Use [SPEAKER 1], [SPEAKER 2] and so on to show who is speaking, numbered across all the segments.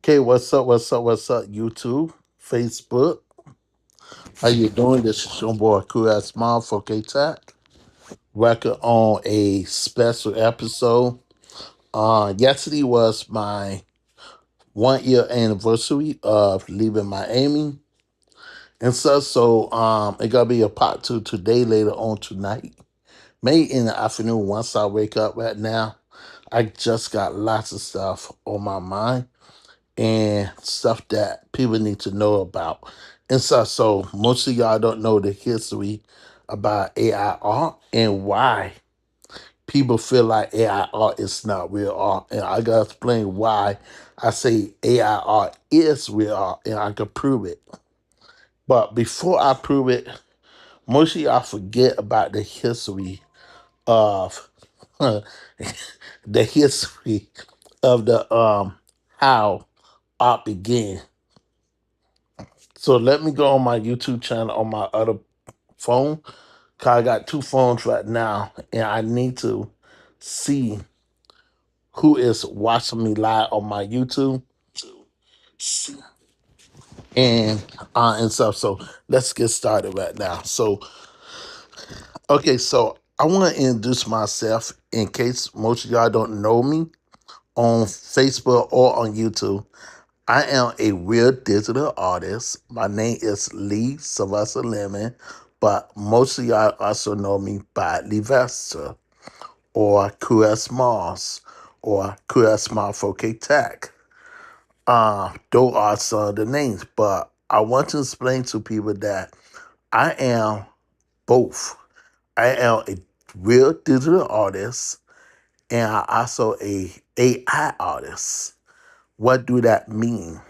[SPEAKER 1] Okay, what's up, YouTube, Facebook? How you doing? This is your boy Cool Smile for K-Tac. Working on a special episode. Yesterday was my 1 year anniversary of leaving Miami. And it gonna be a part two today, later on tonight. Maybe in the afternoon once I wake up. Right now, I just got lots of stuff on my mind and stuff that people need to know about. And so most of y'all don't know the history about AI art and why people feel like AI art is not real art. And I gotta explain why I say AI art is real art and I can prove it. But before I prove it, most of y'all forget about the history of the history of the how art began. So let me go on my YouTube channel on my other phone. Cause I got two phones right now, and I need to see who is watching me live on my YouTube and stuff. So let's get started right now. So I want to introduce myself in case most of y'all don't know me on Facebook or on YouTube. I am a real digital artist. My name is Lee Sylvester Lemon, but most of y'all also know me by Levester or QS Mars or QS Mars 4K Tech. Those are some of the names, but I want to explain to people that I am both. I am a real digital artist and I also a AI artist. What do that mean?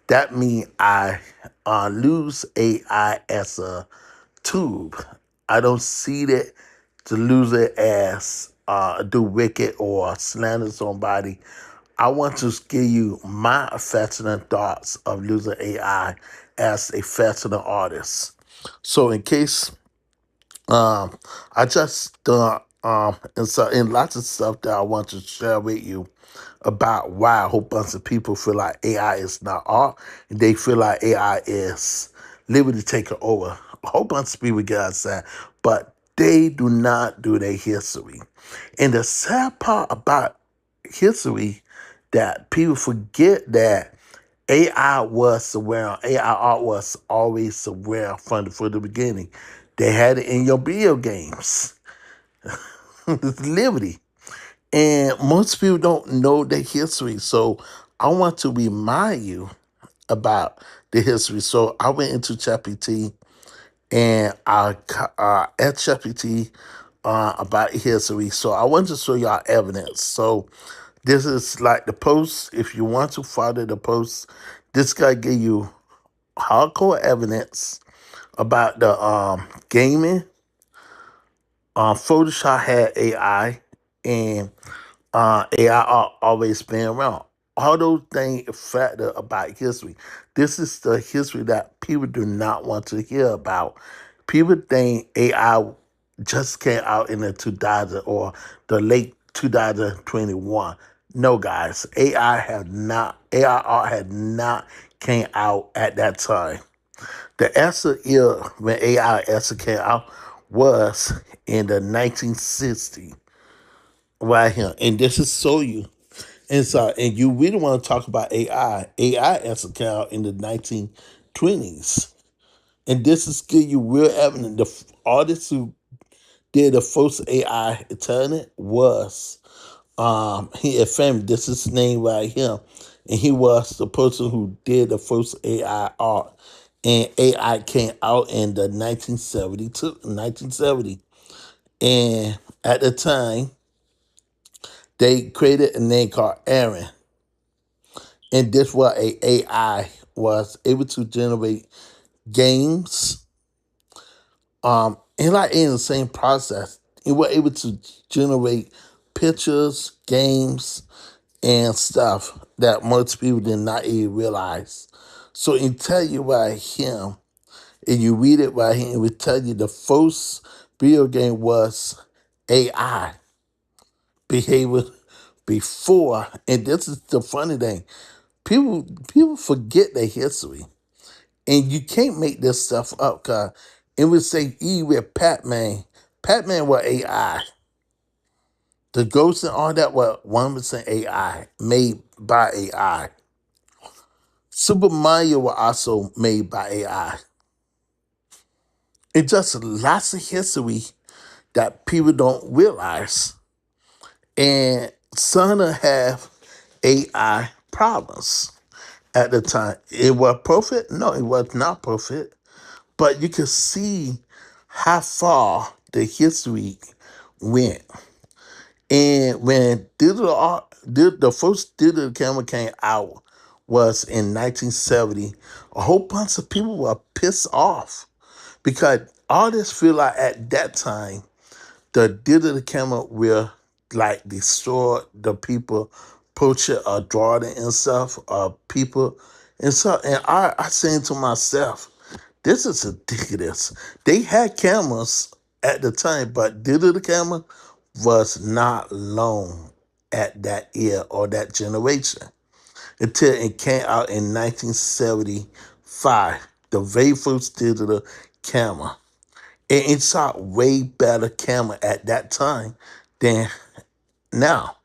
[SPEAKER 1] That means I lose AI as a tube. I don't see it to lose it as do wicked or slander somebody. I want to give you my affectionate thoughts of losing AI as a affectionate artist. So in case I just and lots of stuff that I want to share with you about why a whole bunch of people feel like AI is not art and they feel like AI is liberty taking over. A whole bunch of people get upset, but they do not do their history. And the sad part about history that people forget that AI art was always around from the beginning. They had it in your video games. It's liberty. And most people don't know their history. So I want to remind you about the history. So I went into ChatGPT and I asked ChatGPT about history. So I want to show y'all evidence. So this is like the post. If you want to follow the post, this guy give you hardcore evidence about the gaming. Photoshop had AI and AI are always been around. All those things factor about history. This is the history that people do not want to hear about. People think AI just came out in the 2000 or the late 2021. No, guys, AI art had not came out at that time. The answer is when AI actually came out was in the 1960s right here. And this is so you. And you really want to talk about AI. AI actually came out in the 1920s. And this is give you real evidence. The artist who did the first AI Eternit was he a family. This is his name right here. And he was the person who did the first AI art. And AI came out in the 1970. And at the time, they created a name called Aaron. And this was a AI was able to generate games. And like in the same process, it was able to generate pictures, games, and stuff that most people did not even realize. So it tell you right here, and you read it right here, it will tell you the first video game was AI behavior before, and this is the funny thing. People forget their history, and you can't make this stuff up. Cause it would say E with Pac-Man. Pac-Man was AI. The ghosts and all that were 1% AI, made by AI. Super Mario was also made by AI. It's just lots of history that people don't realize. And some of them have AI problems at the time. It was perfect? No, it was not perfect. But you can see how far the history went. And when the first digital camera came out was in 1970, a whole bunch of people were pissed off because artists feel like at that time the digital camera will like destroy the people portrait or drawing and stuff or people and so and I saying to myself, this is ridiculous. They had cameras at the time, but digital camera was not long at that year or that generation until it came out in 1975, the very first digital camera. And it's a way better camera at that time than now.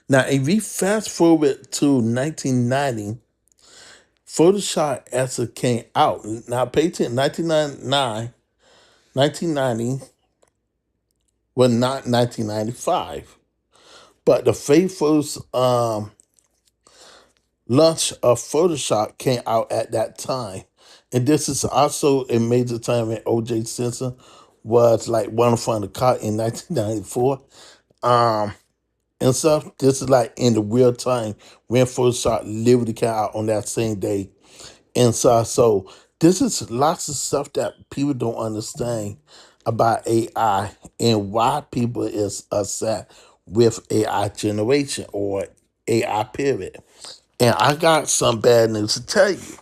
[SPEAKER 1] Now, if we fast forward to 1990, Photoshop as it came out. Now, pay attention, 1990 was not 1995. But the very first launch of Photoshop came out at that time. And this is also a major time when O.J. Simpson was like one from the car in 1994. And stuff. This is like in the real time when Photoshop literally came out on that same day. And so this is lots of stuff that people don't understand about AI and why people is upset with AI generation or AI period. And I got some bad news to tell you.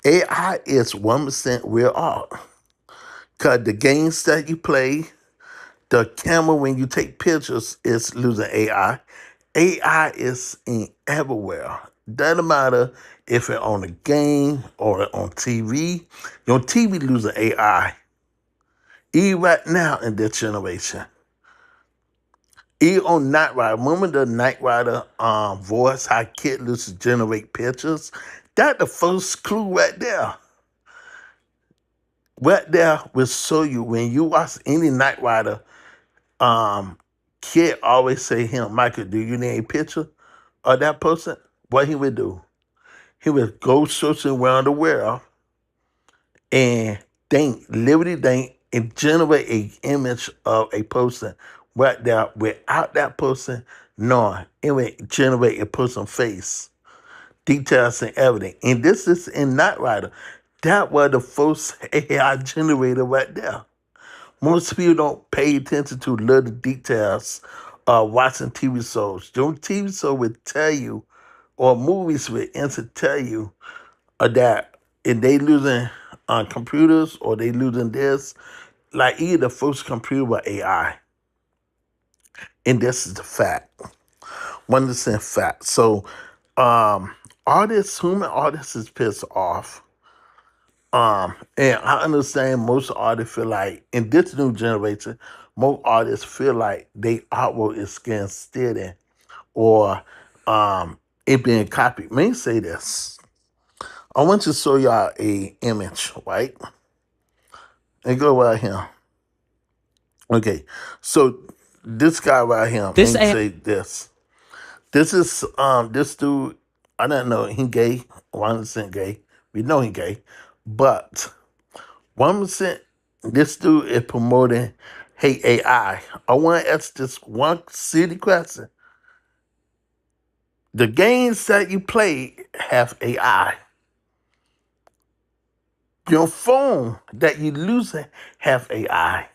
[SPEAKER 1] AI is 1% real art. Cause the games that you play, the camera when you take pictures is losing AI. AI is in everywhere. Doesn't matter if it's on a game or on TV. Your TV losing AI. Even right now in this generation. Even on Night Rider. Remember the Night Rider voice, how Kid used to generate pictures? That the first clue right there. Right there will show you when you watch any Night Rider, Kid always say him, Michael, do you need a picture of that person? What he would do? He would go searching around the world and literally think, and generate an image of a person right there without that person knowing. It would generate a person's face, details and everything. And this is in Night Rider. That was the first AI generator right there. Most people don't pay attention to little details watching TV shows. Your TV show would tell you, or movies would instant tell you that if they losing computers or they losing this, like either the first computer was AI. And this is the fact. 1% fact. So artists, human artists is pissed off. And I understand most artists feel like in this new generation, most artists feel like their artwork is getting steady or it being copied. Let me say this. I want to show y'all a image, right? And go right here. Okay, so this guy right here, let
[SPEAKER 2] This
[SPEAKER 1] me
[SPEAKER 2] AI
[SPEAKER 1] say this. This is this dude, I don't know, he gay, 1% gay. We know he gay. But 1%, this dude is promoting hate AI. I want to ask this one silly question. The games that you play have AI. Your phone that you losing have AI.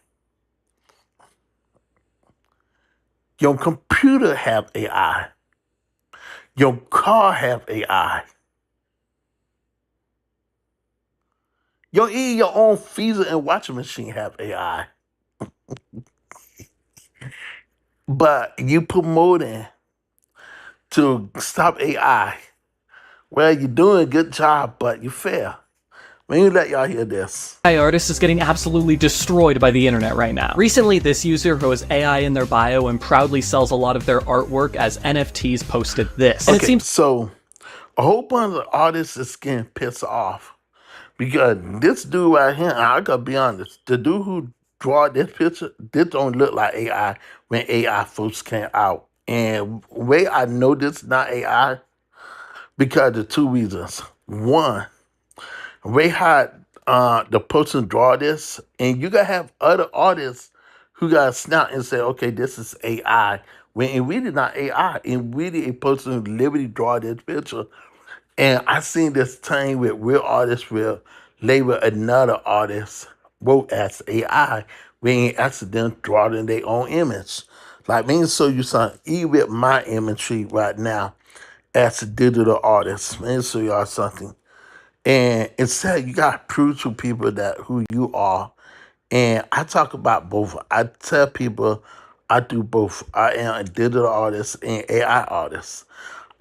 [SPEAKER 1] Your computer have AI. Your car have AI. Your own freezer and washing machine have AI. But you promoting to stop AI. Well, you're doing a good job, but you fail. Let me let y'all hear this.
[SPEAKER 2] AI artist is getting absolutely destroyed by the internet right now. Recently, this user who has AI in their bio and proudly sells a lot of their artwork as NFTs posted this. And
[SPEAKER 1] Okay,
[SPEAKER 2] it seems
[SPEAKER 1] so a whole bunch of artists is getting pissed off because this dude right here, I gotta be honest, the dude who draw this picture, this don't look like AI when AI first came out. And way I know this not AI because of two reasons. One, Ray had the person draw this, and you gotta have other artists who got snap and say, okay, this is AI. When it really not AI, and really a person who literally draw this picture. And I seen this thing with real artists will label another artist wrote as AI when he accidentally draw in their own image. Like me and show you something, even with my imagery right now as a digital artist. Let me show y'all something. And instead, you got to prove to people that who you are. And I talk about both. I tell people I do both. I am a digital artist and AI artist.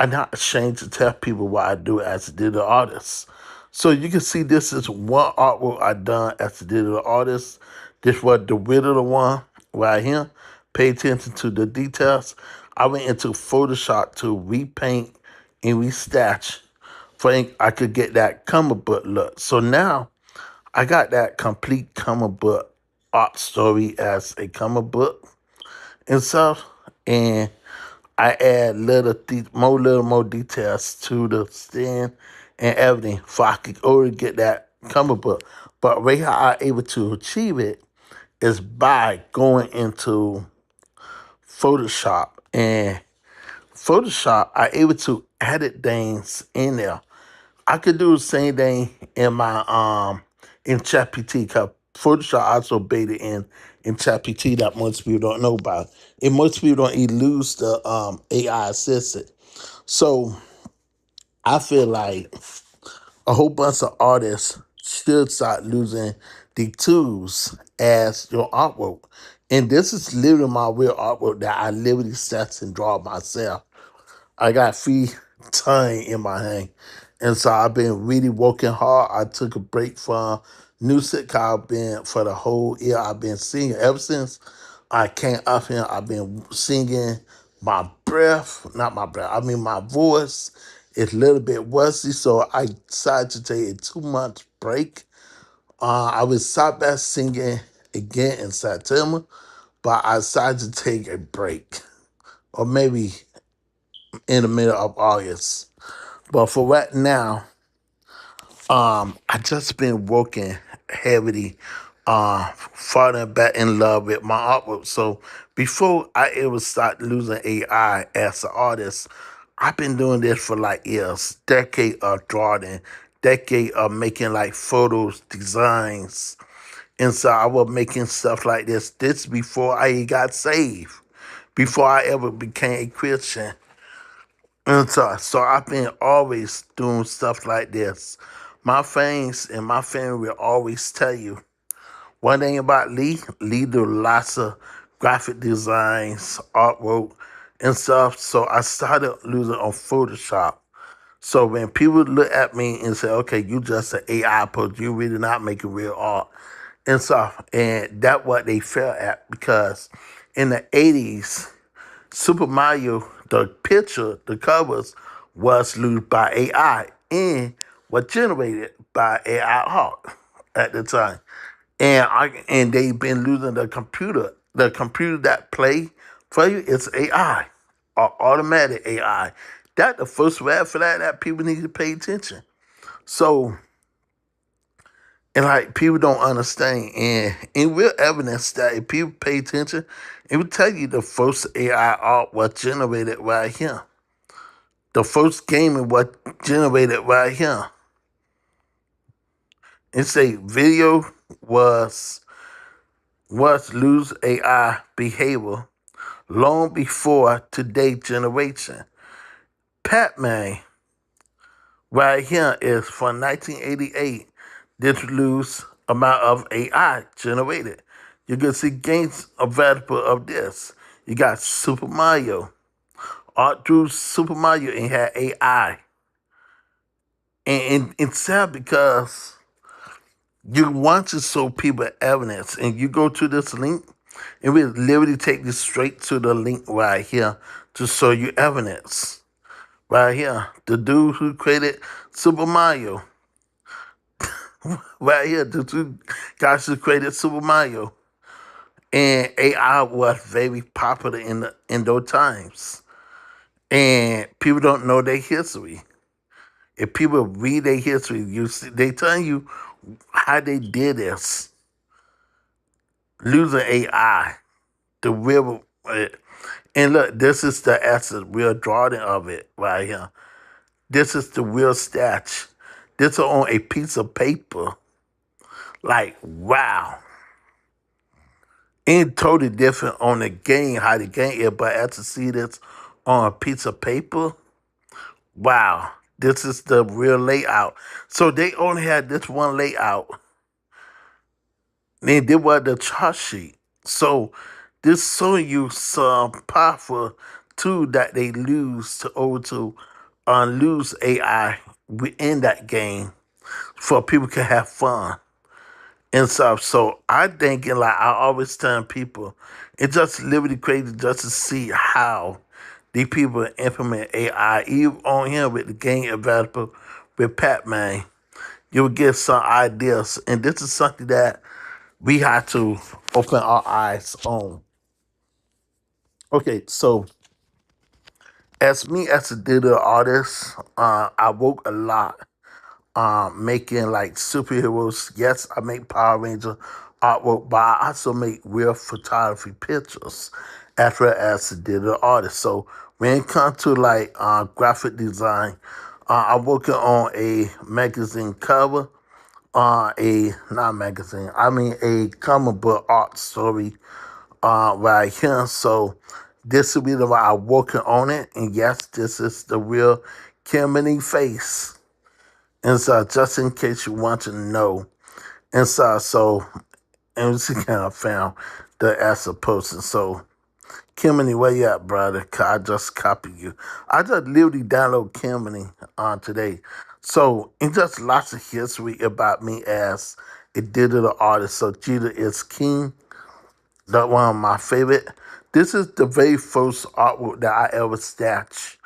[SPEAKER 1] I'm not ashamed to tell people what I do as a digital artist. So you can see this is one artwork I done as a digital artist. This was the original one right here. Pay attention to the details. I went into Photoshop to repaint and restatch for I could get that comic book look. So now I got that complete comic book art story as a comic book and stuff. And I add little more details to the stand and everything so I could already get that comic book. But way how I able to achieve it is by going into Photoshop. And Photoshop, I able to edit things in there. I could do the same thing in my in ChatGPT because Photoshop also beta in ChatGPT that most people don't know about. And most people don't even use the AI assistant. So I feel like a whole bunch of artists should start losing the tools as your artwork. And this is literally my real artwork that I literally set and draw myself. I got free time in my hand. And so I've been really working hard. I took a break from music. I've been, for the whole year, I've been singing. Ever since I came up here, I've been singing my breath, not my breath, I mean my voice is a little bit rusty. So I decided to take a 2 month break. I was start back singing again in September, but I decided to take a break. Or maybe in the middle of August. But for right now, I just been working heavily, falling back in love with my artwork. So before I ever start losing AI as an artist, I've been doing this for like years, decade of drawing, decade of making like photos, designs. And so I was making stuff like this. This before I got saved, before I ever became a Christian. And so I've been always doing stuff like this. My fans and my family will always tell you one thing about Lee. Lee do lots of graphic designs, artwork, and stuff. So I started losing on Photoshop. So when people look at me and say, "Okay, you just an AI post, you really not making real art," and stuff, and that what they fell at because in the '80s Super Mario, the picture, the covers was used by AI and was generated by AI art at the time. And they've been losing the computer. The computer that play for you is AI or automatic AI. That the first red flag that people need to pay attention. So and like people don't understand, and in real evidence that if people pay attention, it will tell you the first AI art was generated right here. The first gaming was generated right here. It say video was lose AI behavior long before today's generation. Pac-Man right here is from 1988. This loose amount of AI generated. You can see games available of this. You got Super Mario, art drew Super Mario and had AI. And it's sad because you want to show people evidence, and you go to this link, and we literally take you straight to the link right here to show you evidence. Right here, the dude who created Super Mario. Right here, the two guys who created Super Mario. And AI was very popular in those times. And people don't know their history. If people read their history, you see, they tell you how they did this. Losing AI, the real, and look, this is the essence, real drawing of it right here. This is the real statue. This is on a piece of paper. Like, wow. Ain't totally different on the game, how the game is, but as to see this on a piece of paper, wow. This is the real layout. So they only had this one layout. Then there was the chart sheet. So this showing you some powerful tool that they lose to over to lose AI within that game for people can have fun and stuff. So I think, and like I always tell people, it's just literally crazy just to see how these people implement AI, even on here with the game available with Pac-Man. You'll get some ideas, and this is something that we have to open our eyes on. Okay, so as me as a digital artist, I work a lot making like superheroes. Yes, I make Power Ranger artwork, but I also make real photography pictures as well as a digital artist. So when it comes to like graphic design, I'm working on a magazine cover, a not magazine, I mean a comic book art story right here. So this will be the way I'm working on it, and yes, this is the real Kimberly face. And so, just in case you want to know, and and we see kind of found the answer posting. So, Kimberly, where you at, brother? 'Cause I just copied you. I just literally download Kimberly on today. So, it's just lots of history about me as a digital artist. So, Jeter is king. That's one of my favorite. This is the very first artwork that I ever staged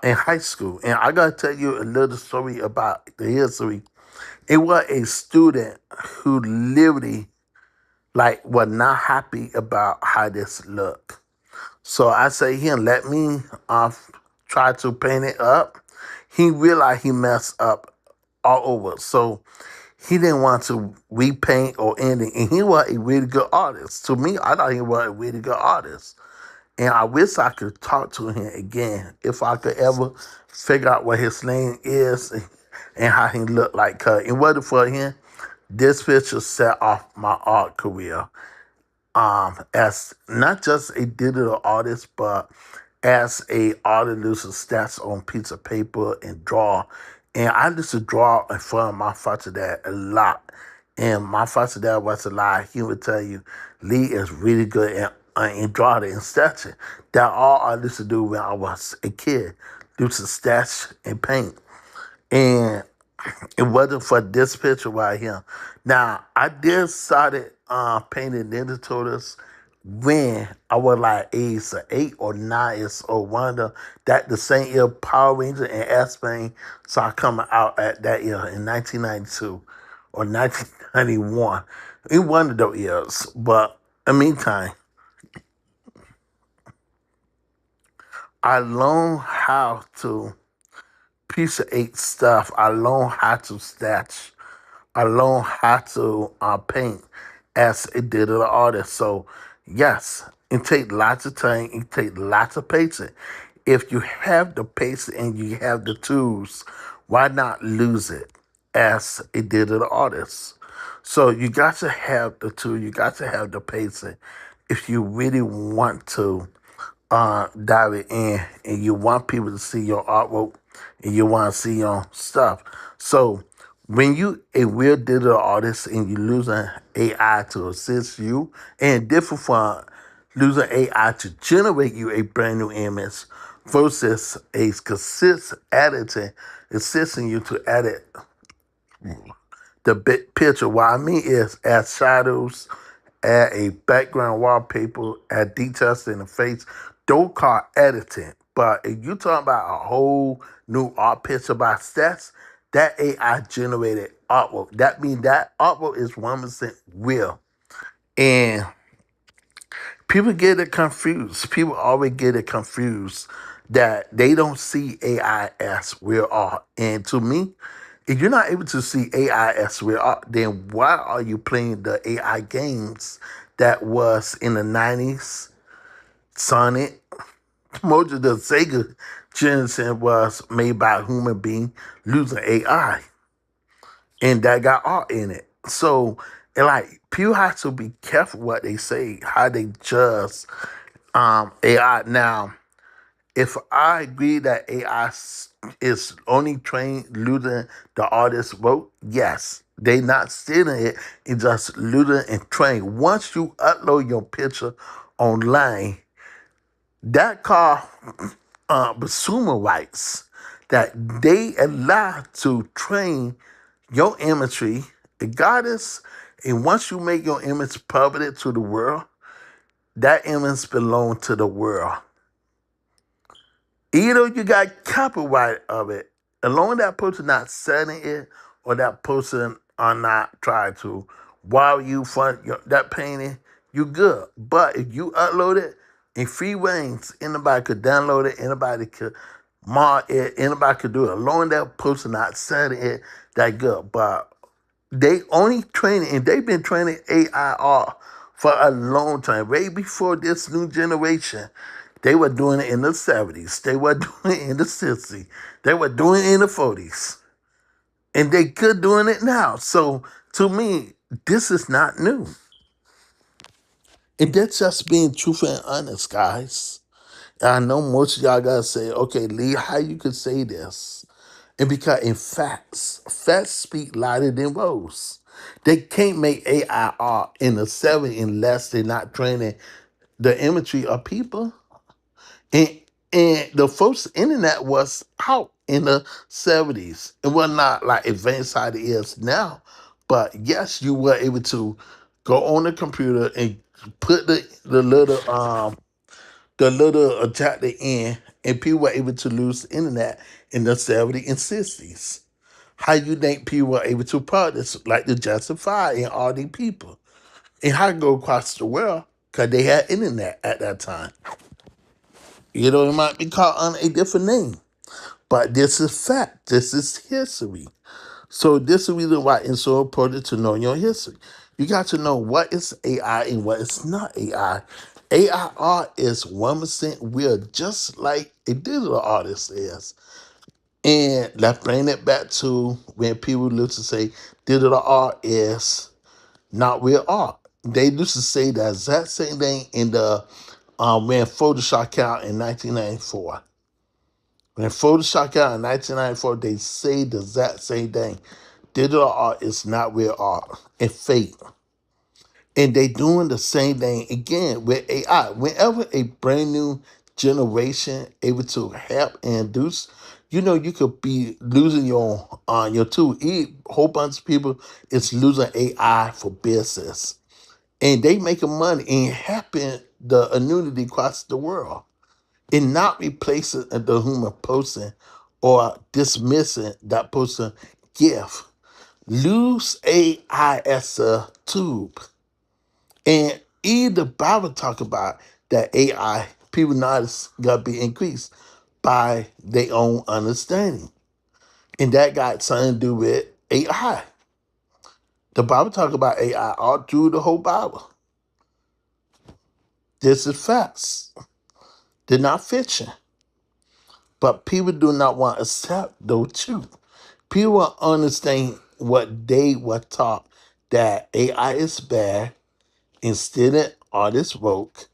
[SPEAKER 1] in high school. And I gotta tell you a little story about the history. It was a student who literally like was not happy about how this looked. So I say here, let me try to paint it up. He realized he messed up all over. So he didn't want to repaint or anything. And he was a really good artist. To me, I thought he was a really good artist. And I wish I could talk to him again if I could ever figure out what his name is and how he looked like. Cause in order for him, this picture set off my art career as not just a digital artist, but as a artist using stats on piece of paper and draw. And I used to draw in front of my father dad a lot. And my father dad was alive. He would tell you, Lee is really good in drawing and sketching. That all I used to do when I was a kid, do some sketch and paint. And it wasn't for this picture right here. Now, I did started painting Ninja Turtles when I was like age 8 or 9 years old. One of that the same year Power Ranger and X-Men started coming out at that year in 1992 or 1991. In one of those years. But in the meantime, I learned how to piece of eight stuff. I learned how to sketch. I learned how to paint as a digital artist. So yes, it takes lots of time. It takes lots of patience. If you have the patience and you have the tools, why not lose it as a digital artist? So you got to have the tool. You got to have the patience if you really want to dive it in and you want people to see your artwork and you want to see your stuff. So when you a real digital artist and you losing AI to assist you and different from using AI to generate you a brand new image versus a consistent editing, assisting you to edit the big picture. What I mean is add shadows, add a background wallpaper, add details in the face. Don't call editing. But if you talking about a whole new art picture by stats, that AI generated artwork. That means that artwork is 1% real. And people get it confused. People always get it confused that they don't see AI as real art. And to me, if you're not able to see AI as real art, then why are you playing the AI games that was in the 90s? Sonic, most of the Sega generation was made by a human being using AI, and that got art in it. So, and like people have to be careful what they say, how they judge AI. Now, if I agree that AI is only trained using the artist's work, yes. They not stealing it, it's just looting and trained. Once you upload your picture online, that called consumer rights that they allow to train your imagery, the goddess, and once you make your image public to the world, that image belongs to the world. Even though you got copyright of it, as long as that person not selling it or that person are not trying to wow you for that painting, you good. But if you upload it in free range, anybody could download it, anybody could mod it, anybody could do it. As long as that person not selling it, that good. But they only training, and they've been training AIR for a long time. Way before this new generation, they were doing it in the 70s. They were doing it in the 60s. They were doing it in the 40s. And they could doing it now. So to me, this is not new. And that's just being truthful and honest, guys. And I know most of y'all gotta say, okay, Lee, how you could say this? And because in facts speak louder than words. They can't make AI art in the 70s unless they're not training the imagery of people. And the first internet was out in the 70s. It was not like advanced how it is now. But yes, you were able to go on the computer and put the little adapter in, and people were able to use the internet in the 70s and 60s. How you think people were able to practice like the Justify and all these people? And how to go across the world because they had internet at that time. You know, it might be called under a different name. But this is fact. This is history. So this is the reason why it's so important to know your history. You got to know what is AI and what is not AI. AI art is 1% real, just like a digital artist is. And let's bring it back to when people used to say digital art is not real art. They used to say the exact same thing in the when Photoshop came out in 1994. When Photoshop came out in 1994, they say the exact same thing. Digital art is not real art. It's fake. And they doing the same thing again with AI. Whenever a brand new generation able to help and induce, you could be losing your tool. A whole bunch of people is losing AI for business. And they making money and helping the immunity across the world. And not replacing the human person or dismissing that person gift. Use AI as a tube. And even the Bible talk about that AI, people not gotta be increased by their own understanding. And that got something to do with AI. The Bible talk about AI all through the whole Bible. This is facts. They're not fiction. But people do not want to accept the truth. People understand what they were taught that AI is bad, instead artists woke.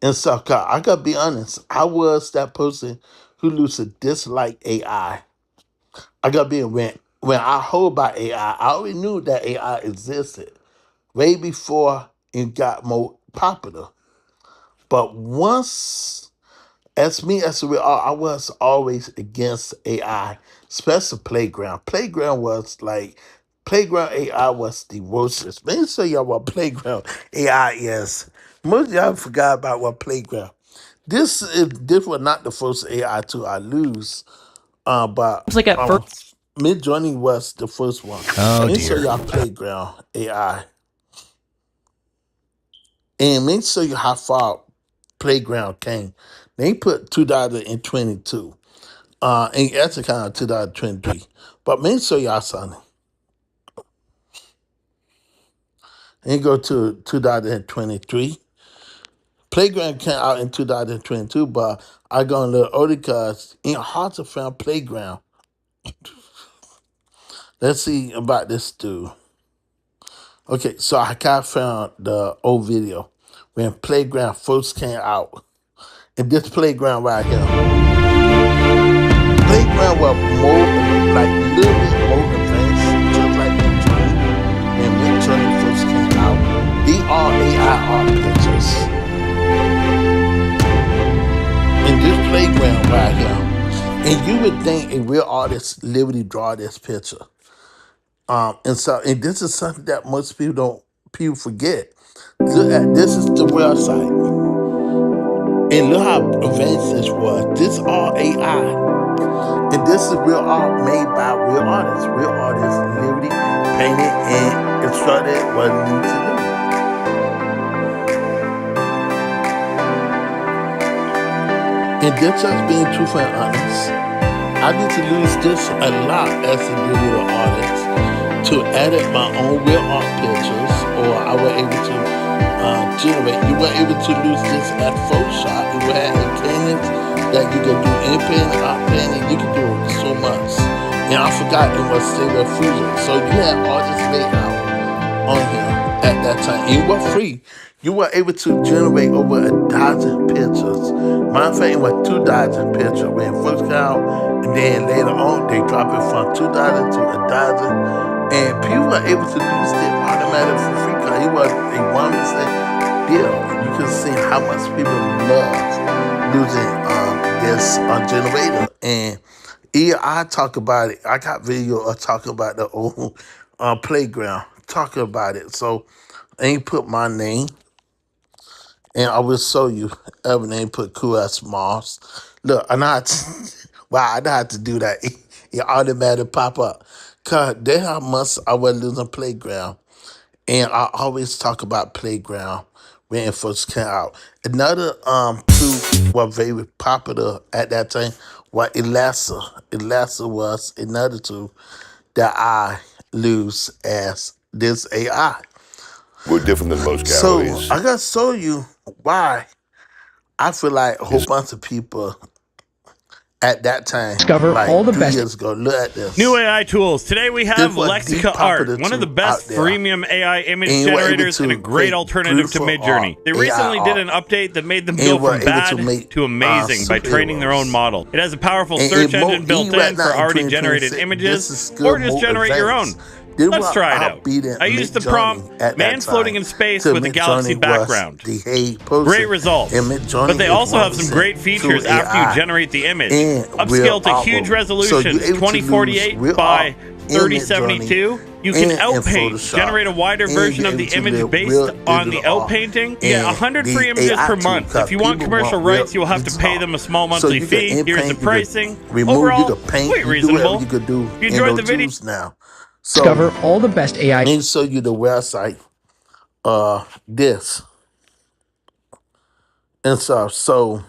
[SPEAKER 1] And so I gotta be honest, I was that person who used to dislike AI. I gotta be when I heard about AI, I already knew that AI existed way before it got more popular. But once, as me as we are, I was always against AI, especially Playground. Playground AI was the worst. Let me show y'all what Playground AI is. Most of y'all forgot about what Playground. This was not the first AI tool I lose. But
[SPEAKER 2] Seems like at first
[SPEAKER 1] Mid Journey was the first one.
[SPEAKER 3] Oh
[SPEAKER 1] Make sure
[SPEAKER 3] dear.
[SPEAKER 1] y'all Playground AI, and make sure you how far Playground came. They put 2022. And actually kind of 2023. But make sure y'all son. And go to 2023. Playground came out in 2022, but I go a little older because it's hard to find Playground. Let's see about this dude. Okay, so I kind of found the old video when Playground first came out. And this Playground right here. Playground was more, like, a little bit more advanced, just like Midjourney. When Midjourney first came out, they are AI art pictures. And this Playground right here. And you would think a real artist literally draw this picture. And this is something that most people forget. Look at this is the website. And look how advanced this was. This all AI. And this is real art made by real artists. Real artists literally painted and instructed what it needs to do. And this just being truthful and honest. I need to use this a lot as a digital artist to edit my own real art pictures, or I was able to generate. You were able to use this at Photoshop. You were having cannons that you could do in painting, art painting. You could do so much. And I forgot it was Stable Fusion. So you had all this layout on here at that time. And you were free. You were able to generate over 1,000 pictures. Matter of fact, it was 2,000 pictures when it first came out, and then later on they dropped it from 2,000 to 1,000. And people were able to use it automatically for free because it was a 1% deal. You can see how much people love using this generator. And yeah, I talk about it. I got video of talking about the old Playground, talking about it. So I ain't put my name, and I will show you everything. Put QS Mars. Look, I know how to, wow, I know how to do that. It automatically pop up. Cause they how much I was losing Playground, and I always talk about Playground when it first came out. Another two were very popular at that time was Elasa. Elasa was another two that I lose as this AI.
[SPEAKER 4] We're different than most
[SPEAKER 1] So
[SPEAKER 4] galleries.
[SPEAKER 1] I gotta show you why I feel like a whole bunch of people at that time,
[SPEAKER 3] Discover all
[SPEAKER 1] like
[SPEAKER 3] the
[SPEAKER 1] three
[SPEAKER 3] best
[SPEAKER 1] years ago, look at
[SPEAKER 5] New
[SPEAKER 1] this.
[SPEAKER 5] AI tools. Today we
[SPEAKER 1] This
[SPEAKER 5] have
[SPEAKER 1] was the
[SPEAKER 5] Lexica Art,
[SPEAKER 1] popular
[SPEAKER 5] one of the
[SPEAKER 1] tool out
[SPEAKER 5] best
[SPEAKER 1] there.
[SPEAKER 5] freemium AI image
[SPEAKER 1] And we're able
[SPEAKER 5] generators and a
[SPEAKER 1] to
[SPEAKER 5] great
[SPEAKER 1] create
[SPEAKER 5] alternative to
[SPEAKER 1] beautiful art,
[SPEAKER 5] Midjourney. They
[SPEAKER 1] AI
[SPEAKER 5] recently did
[SPEAKER 1] art.
[SPEAKER 5] an update that made them go
[SPEAKER 1] And we're
[SPEAKER 5] from
[SPEAKER 1] able to
[SPEAKER 5] bad
[SPEAKER 1] make
[SPEAKER 5] to amazing by training their own
[SPEAKER 1] superheroes.
[SPEAKER 5] model. It has a powerful
[SPEAKER 1] And
[SPEAKER 5] search engine built
[SPEAKER 1] right
[SPEAKER 5] in
[SPEAKER 1] now
[SPEAKER 5] for
[SPEAKER 1] in
[SPEAKER 5] already generated
[SPEAKER 1] 2026, this
[SPEAKER 5] images,
[SPEAKER 1] is
[SPEAKER 5] or
[SPEAKER 1] still
[SPEAKER 5] just
[SPEAKER 1] more
[SPEAKER 5] generate your own.
[SPEAKER 1] advanced. They
[SPEAKER 5] Let's
[SPEAKER 1] were
[SPEAKER 5] try it out.
[SPEAKER 1] outbeating
[SPEAKER 5] I used the
[SPEAKER 1] Mid-Journey
[SPEAKER 5] prompt,
[SPEAKER 1] at that
[SPEAKER 5] man floating
[SPEAKER 1] time.
[SPEAKER 5] in space
[SPEAKER 1] To
[SPEAKER 5] with a galaxy
[SPEAKER 1] Mid-Journey was
[SPEAKER 5] background.
[SPEAKER 1] the Hague
[SPEAKER 5] Great
[SPEAKER 1] person. And
[SPEAKER 5] results.
[SPEAKER 1] Mid-Journey
[SPEAKER 5] But they
[SPEAKER 1] is
[SPEAKER 5] also have some
[SPEAKER 1] 1%
[SPEAKER 5] great
[SPEAKER 1] true
[SPEAKER 5] features after you
[SPEAKER 1] AI
[SPEAKER 5] generate the image.
[SPEAKER 1] and real
[SPEAKER 5] Upscale to huge
[SPEAKER 1] artwork. So you're
[SPEAKER 5] resolutions,
[SPEAKER 1] able to lose
[SPEAKER 5] 2048
[SPEAKER 1] real art
[SPEAKER 5] by
[SPEAKER 1] in Mid-Journey
[SPEAKER 5] 3072. You can
[SPEAKER 1] and in
[SPEAKER 5] outpaint,
[SPEAKER 1] Photoshop.
[SPEAKER 5] generate a wider
[SPEAKER 1] And
[SPEAKER 5] version
[SPEAKER 1] you're
[SPEAKER 5] of
[SPEAKER 1] able
[SPEAKER 5] the
[SPEAKER 1] to
[SPEAKER 5] image
[SPEAKER 1] live
[SPEAKER 5] based
[SPEAKER 1] real
[SPEAKER 5] on the
[SPEAKER 1] digital art
[SPEAKER 5] outpainting. You get
[SPEAKER 1] and
[SPEAKER 5] 100
[SPEAKER 1] the
[SPEAKER 5] free images
[SPEAKER 1] AI
[SPEAKER 5] per
[SPEAKER 1] too,
[SPEAKER 5] month.
[SPEAKER 1] because
[SPEAKER 5] If you want
[SPEAKER 1] people
[SPEAKER 5] commercial
[SPEAKER 1] want real
[SPEAKER 5] rights, you'll have to
[SPEAKER 1] digital
[SPEAKER 5] pay
[SPEAKER 1] art.
[SPEAKER 5] them a small
[SPEAKER 1] So
[SPEAKER 5] monthly
[SPEAKER 1] you can
[SPEAKER 5] fee. Here's the
[SPEAKER 1] in-paint, you can
[SPEAKER 5] pricing.
[SPEAKER 1] remove, you
[SPEAKER 5] Overall,
[SPEAKER 1] can paint,
[SPEAKER 5] quite
[SPEAKER 1] you do whatever
[SPEAKER 5] reasonable.
[SPEAKER 1] you could do
[SPEAKER 5] If you
[SPEAKER 1] in
[SPEAKER 5] enjoyed
[SPEAKER 1] those
[SPEAKER 5] the video,
[SPEAKER 1] tools now. So
[SPEAKER 3] discover all the best AI
[SPEAKER 1] let me show you the website, this and stuff. So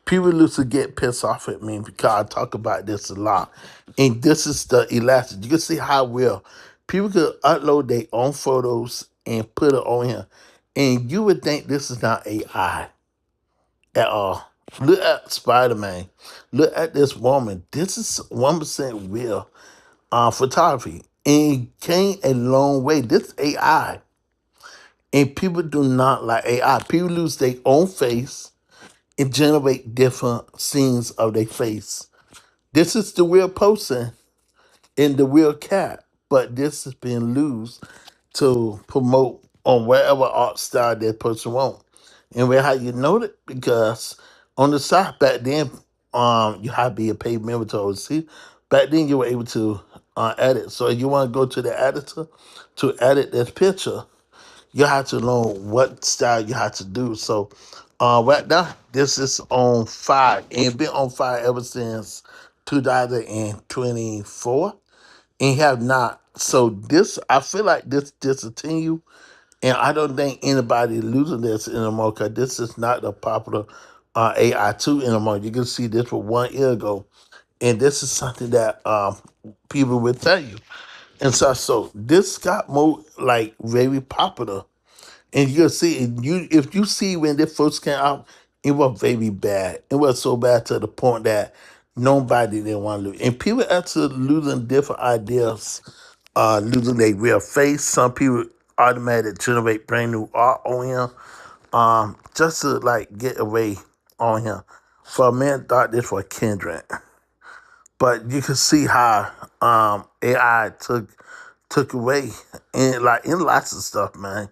[SPEAKER 1] people used to get pissed off at me because I talk about this a lot. And this is the elastic. You can see how well people could upload their own photos and put it on here. And you would think this is not AI at all. Look at Spider-Man. Look at this woman. This is 1% real photography. And it came a long way. This AI. And people do not like AI. People lose their own face and generate different scenes of their face. This is the real person and the real cat, but this is being used to promote on whatever art style that person wants. And where how you know that? Because on the side back then, you had to be a paid member to oversee. Back then, you were able to edit. So if you want to go to the editor to edit this picture, you have to know what style you have to do. So right now, this is on fire and been on fire ever since 2024 and have not. So this, I feel like this discontinue, and I don't think anybody losing this anymore because this is not the popular AI two anymore. You can see this for 1 year ago, and this is something that people will tell you. And so this got more like very popular, and you'll see if you see when this first came out, it was very bad. It was so bad to the point that nobody didn't want to lose. And people actually losing different ideas, losing their real face. Some people automatically generate brand new art on him, just to like get away on him. For a man, thought this was Kendrick, but you can see how AI took away and like in lots of stuff, man.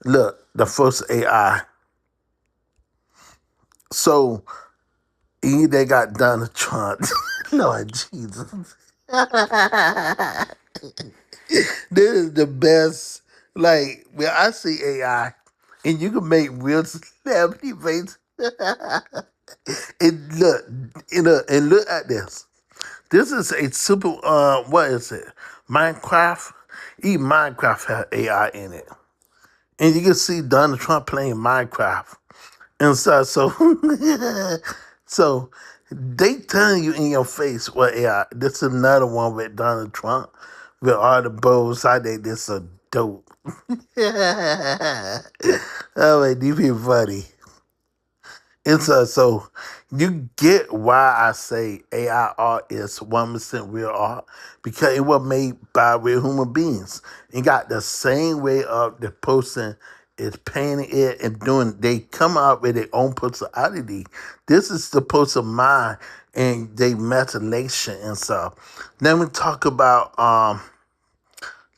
[SPEAKER 1] Look, the first AI. So they got Donald Trump. Lord Jesus. This is the best. Like when I see AI and you can make real celebrity faces. And look, and look at this. This is a super what is it? Minecraft? Even Minecraft has AI in it. And you can see Donald Trump playing Minecraft. And so so they telling you in your face what AI. This is another one with Donald Trump with all the bows. I think this a dope. Oh wait, these people funny. It's so you get why I say AI art is 1% real art because it was made by real human beings. It got the same way of the person is painting it and doing. They come out with their own personality. This is the person mind and their imagination and stuff. Let me talk about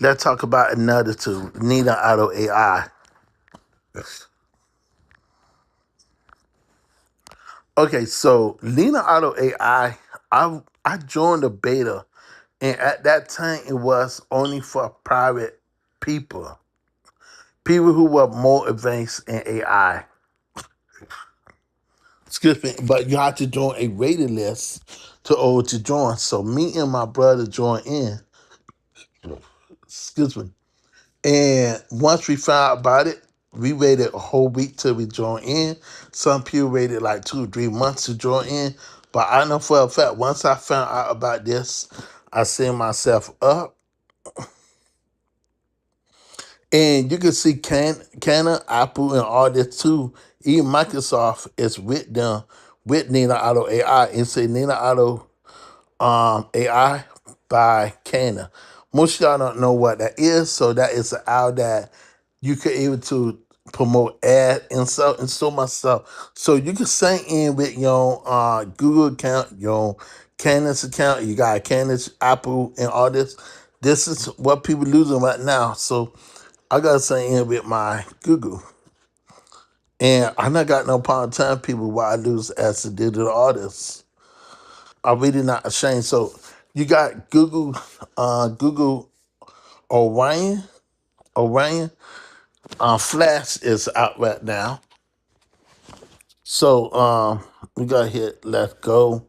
[SPEAKER 1] let's talk about another two, Nina Auto AI. Okay, so Lena Auto AI, I joined the beta, and at that time it was only for private people, people who were more advanced in AI. Excuse me, but you have to join a waiting list to join. So me and my brother joined in. Excuse me. And once we found out about it, we waited a whole week till we joined in. Some people waited like 2 or 3 months to join in. But I know for a fact, once I found out about this, I set myself up. And you can see Canon, Apple, and all this too. Even Microsoft is with them, with Nina Auto AI. And say Nina Auto AI by Cana. Most of y'all don't know what that is, so that is an owl that you could able to promote ad and so much stuff. So you can sign in with your Google account, your Canon's account. You got Canon's, Apple, and all this. This is what people losing right now. So I gotta sign in with my Google. And I not got no problem telling people why I lose as a digital artist. I'm really not ashamed. So you got Google Orion. Orion. Flash is out right now. So we got hit. Let's go.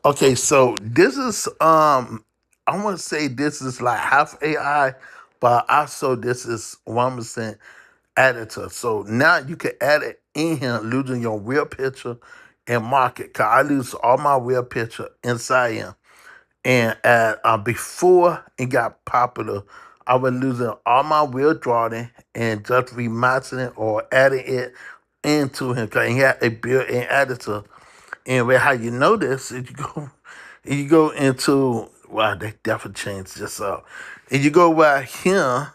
[SPEAKER 1] Okay, so this is I want to say this is like half AI, but also this is 1% editor. So now you can edit in here using your real picture and mark it. Cause I lose all my real picture inside here. And before it got popular, I was losing all my real drawing and just remastering or adding it into him because he had a built-in editor. And where how you know this is you go into wow, they definitely changed this up. And you go right here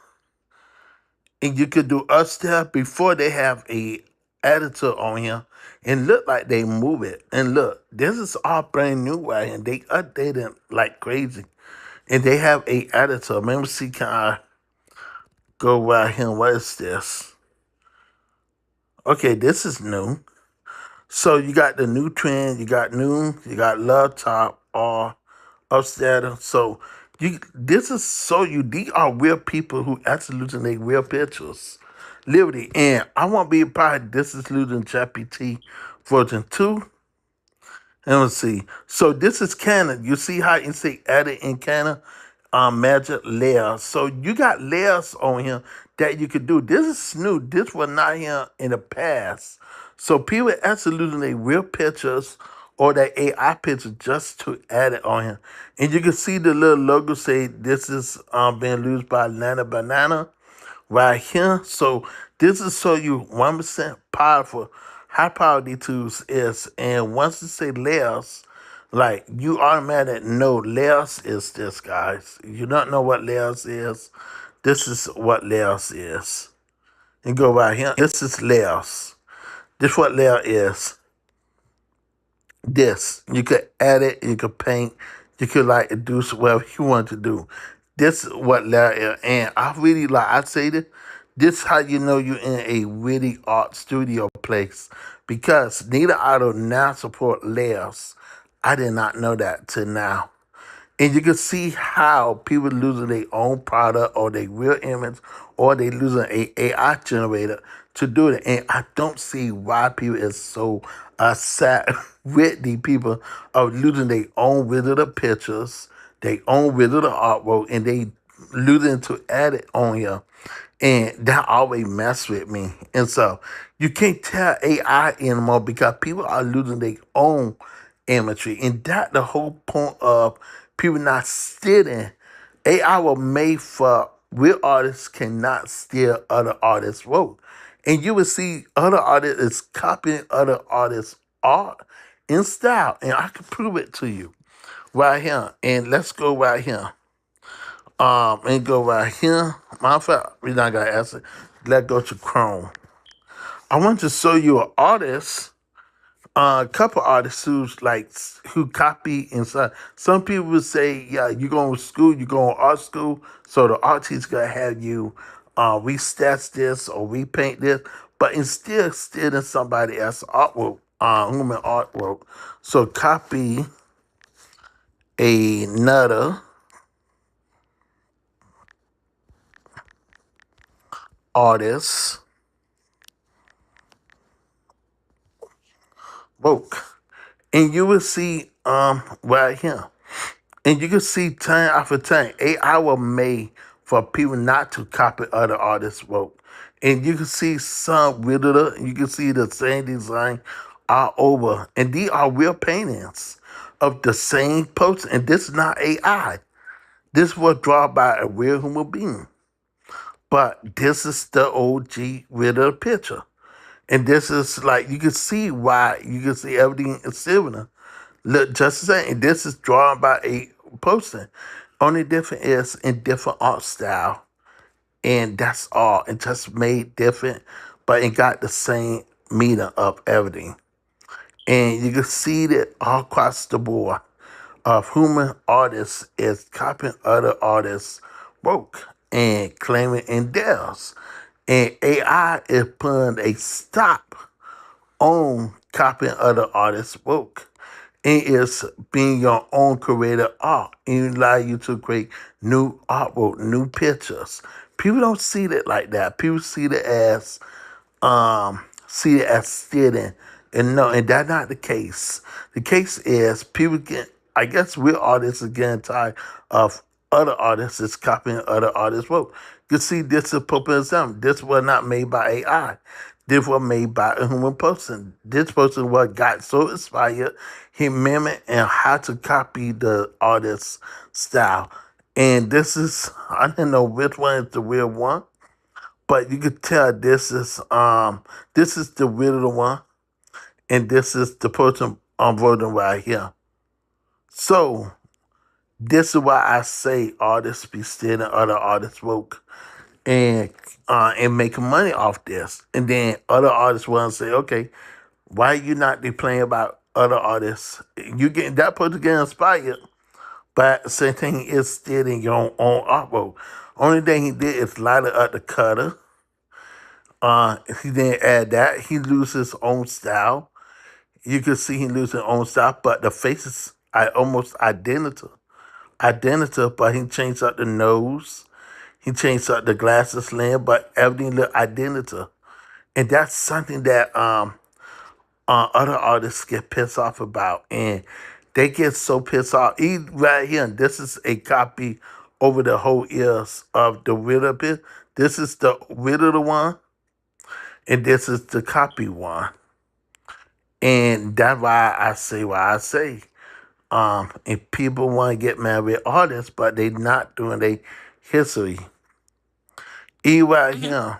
[SPEAKER 1] and you could do up step before they have a editor on here and look like they move it. And look, this is all brand new right here. They update it like crazy. And they have a editor. Let me see, can I go right here? What is this? Okay, this is new. So you got the new trend, you got love top or upstairs. So this is so you these are real people who actually losing their real pictures. Liberty. And I won't be surprised this is losing GPT version 2. And let's see. So this is Canada. You see how you say added in Canada? Magic layers. So you got layers on here that you could do. This is new. This was not here in the past. So people actually losing their real pictures or their AI pictures just to add it on here. And you can see the little logo say this is being used by Nana Banana right here. So this is so you 1% powerful. High power these tools is, and once you say layers, like you automatically know layers is this, guys. You don't know what layers is. This is what layers is. And go right here. This is layers. This what layer is. This you could edit, you could paint, you could like do whatever you want to do. This is what that is, and I really like. I say this. This how you know you're in a really art studio place because neither auto now support layers. I did not know that till now. And you can see how people losing their own product or their real image or they losing a AI generator to do it. And I don't see why people is so sad with the people of losing their own visitor pictures, their own visitor artwork, and they losing to add it on here. And that always mess with me. And so you can't tell AI anymore because people are losing their own imagery. And that the whole point of people not stealing. AI was made for real artists cannot steal other artists' work. And you will see other artists is copying other artists' art in style. And I can prove it to you right here. And let's go right here. And go right here. Matter of fact, we're not gonna answer. Let's go to Chrome. I want to show you an artist, a couple artists who's like who copy inside. Some people would say, yeah, you going to school, you going to art school, so the art teacher gonna have you restats this or repaint this, but instead stealing somebody else's artwork, human artwork. So copy another artist work. And you will see right here. And you can see time after time, AI was made for people not to copy other artists' work. And you can see some with it, you can see the same design all over. And these are real paintings of the same person. And this is not AI. This was drawn by a real human being. But this is the OG with a picture. And this is like you can see why you can see everything is similar. Look, just the same. This is drawn by a person. Only different is in different art style, and that's all. It just made different, but it got the same meaning of everything. And you can see that all across the board of human artists is copying other artists' work and claiming in theirs. And AI is putting a stop on copying other artists' work. It is being your own creator art. It allow you to create new artwork, new pictures. People don't see it like that. People see it as stealing. And no, and that's not the case. The case is people get I guess real artists are getting tired of other artists is copying other artists' work. You see, this is a popular example. This was not made by AI. This was made by a human person. This person was got so inspired, he mimicked and how to copy the artist's style. And I didn't know which one is the real one, but you could tell this is the real one, and this is the person I'm voting right here. So this is why I say artists be stealing other artists' work and making money off this. And then other artists will say, okay, why you not be playing about other artists? You get that person get inspired, but the same thing is stealing your own artwork. Only thing he did is light it up the cutter He didn't add that. He lose his own style. You can see he lose his own style, but the faces are almost identical, but he changed up the nose. He changed up the glasses lens, but everything look identical. And that's something that other artists get pissed off about. And they get so pissed off. Right here, this is a copy over the whole ears of the Riddler bit. This is the Riddler one, and this is the copy one. And that's why I say. And people want to get mad with artists, but they not doing their history. Right here.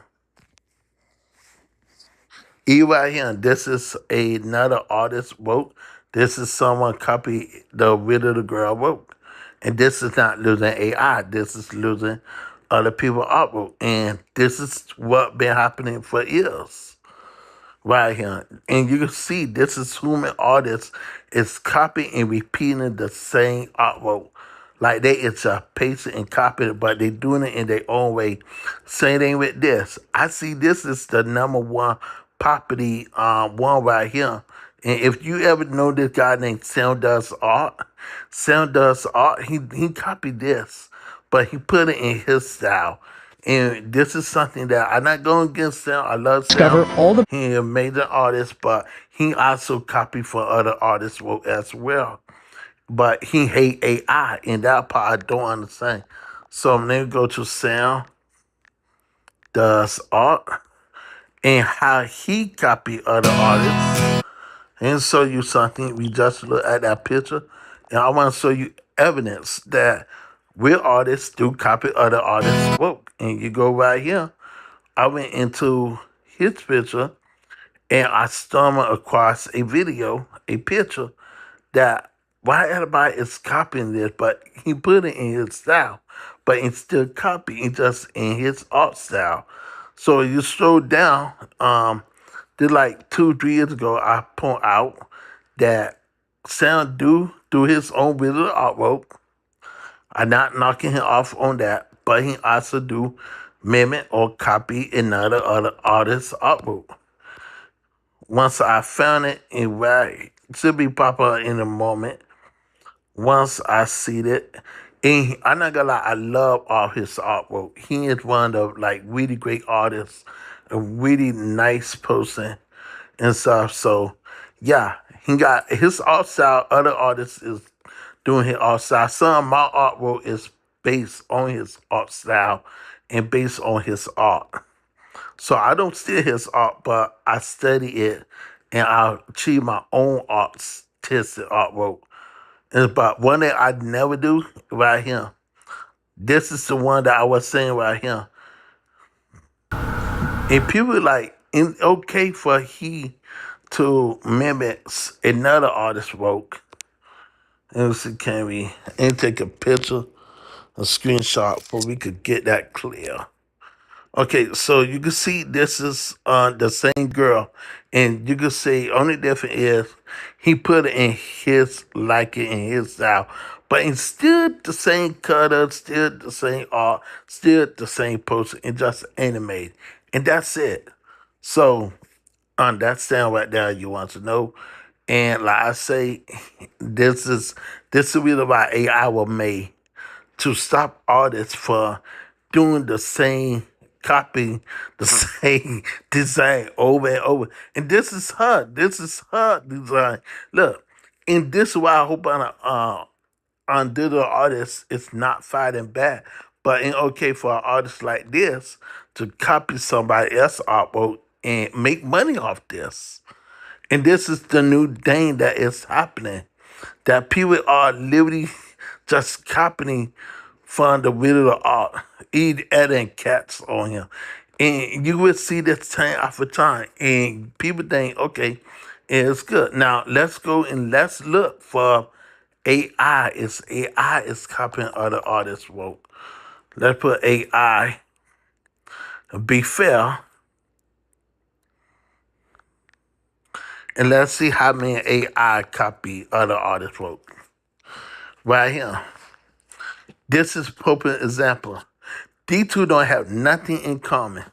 [SPEAKER 1] Right here. This is another artist work. This is someone copy the Riddle the Girl work. And this is not losing AI. This is losing other people artwork. And this is what been happening for years. Right here. And you can see this is human artists is copying and repeating the same artwork. Like they it's a pasting and copying it, but they doing it in their own way. Same thing with this. I see this is the number one property one right here. And if you ever know this guy named Sound Does Art, he copied this, but he put it in his style. And this is something that I'm not going against Sound. I love
[SPEAKER 2] Discover
[SPEAKER 1] Sound.
[SPEAKER 2] all the
[SPEAKER 1] He a major artist, but he also copied for other artists as well. But he hate AI, and that part I don't understand. So I'm gonna go to Sound Does Art and how he copy other artists and show you something. We just look at that picture, and I want to show you evidence that real artists do copy other artists' work. And you go right here. I went into his picture and I stumbled across a video, a picture that why everybody is copying this, but he put it in his style, but it's still copying just in his art style. So you scroll down, did like 2 3 years ago, I point out that Sound do his own visual artwork. I'm not knocking him off on that, but he also do mimic or copy another other artist's artwork. Once I found it, and right, it should be popular in a moment. Once I see it, and I'm not gonna lie, I love all his artwork. He is one of like really great artists, a really nice person and stuff. So yeah, he got his art style. Other artists is doing his art style. Some of my artwork is based on his art style and based on his art. So I don't steal his art, but I study it and I achieve my own artistic artwork. But one thing I never do right here. This is the one that I was saying right here. And people like, it's okay for he to mimic another artist's work. And see, can we and take a picture, a screenshot, so we could get that clear. Okay, so you can see this is the same girl, and you can see only difference is he put it in his liking in his style, but it's still the same color, still the same art, still the same poster, and just animated, and that's it. So on that sound right there, you want to know, and like I say, this is this is really why AI was made to stop artists from doing the same copy, the same design over and over. And this is her. This is her design. Look, and this is why I hope on digital artists it's not fighting back. But it's okay for an artist like this to copy somebody else's artwork and make money off this. And this is the new thing that is happening. That people are literally just copying from the video of art, adding cats on him. And you will see this time after time. And people think, okay, it's good. Now let's go and let's look for AI. AI is copying other artists' work. Let's put AI, be fair, and let's see how many AI copy other artists' work. Right here. This is a popular example. These two don't have nothing in common.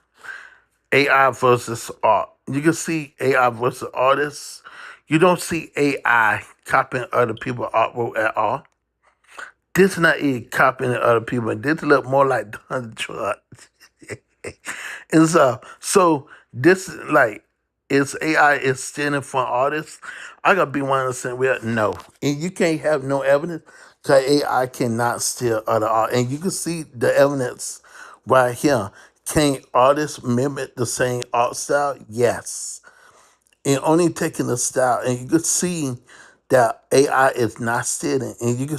[SPEAKER 1] AI versus art. You can see AI versus artists. You don't see AI copying other people's artwork at all. This not even copying other people. This look more like Donald Trump. And so this is like is AI is standing for artists. I gotta be 100% real. No, and you can't have no evidence because AI cannot steal other art. And you can see the evidence right here. Can artists mimic the same art style? Yes, and only taking the style, and you could see that AI is not stealing, and you can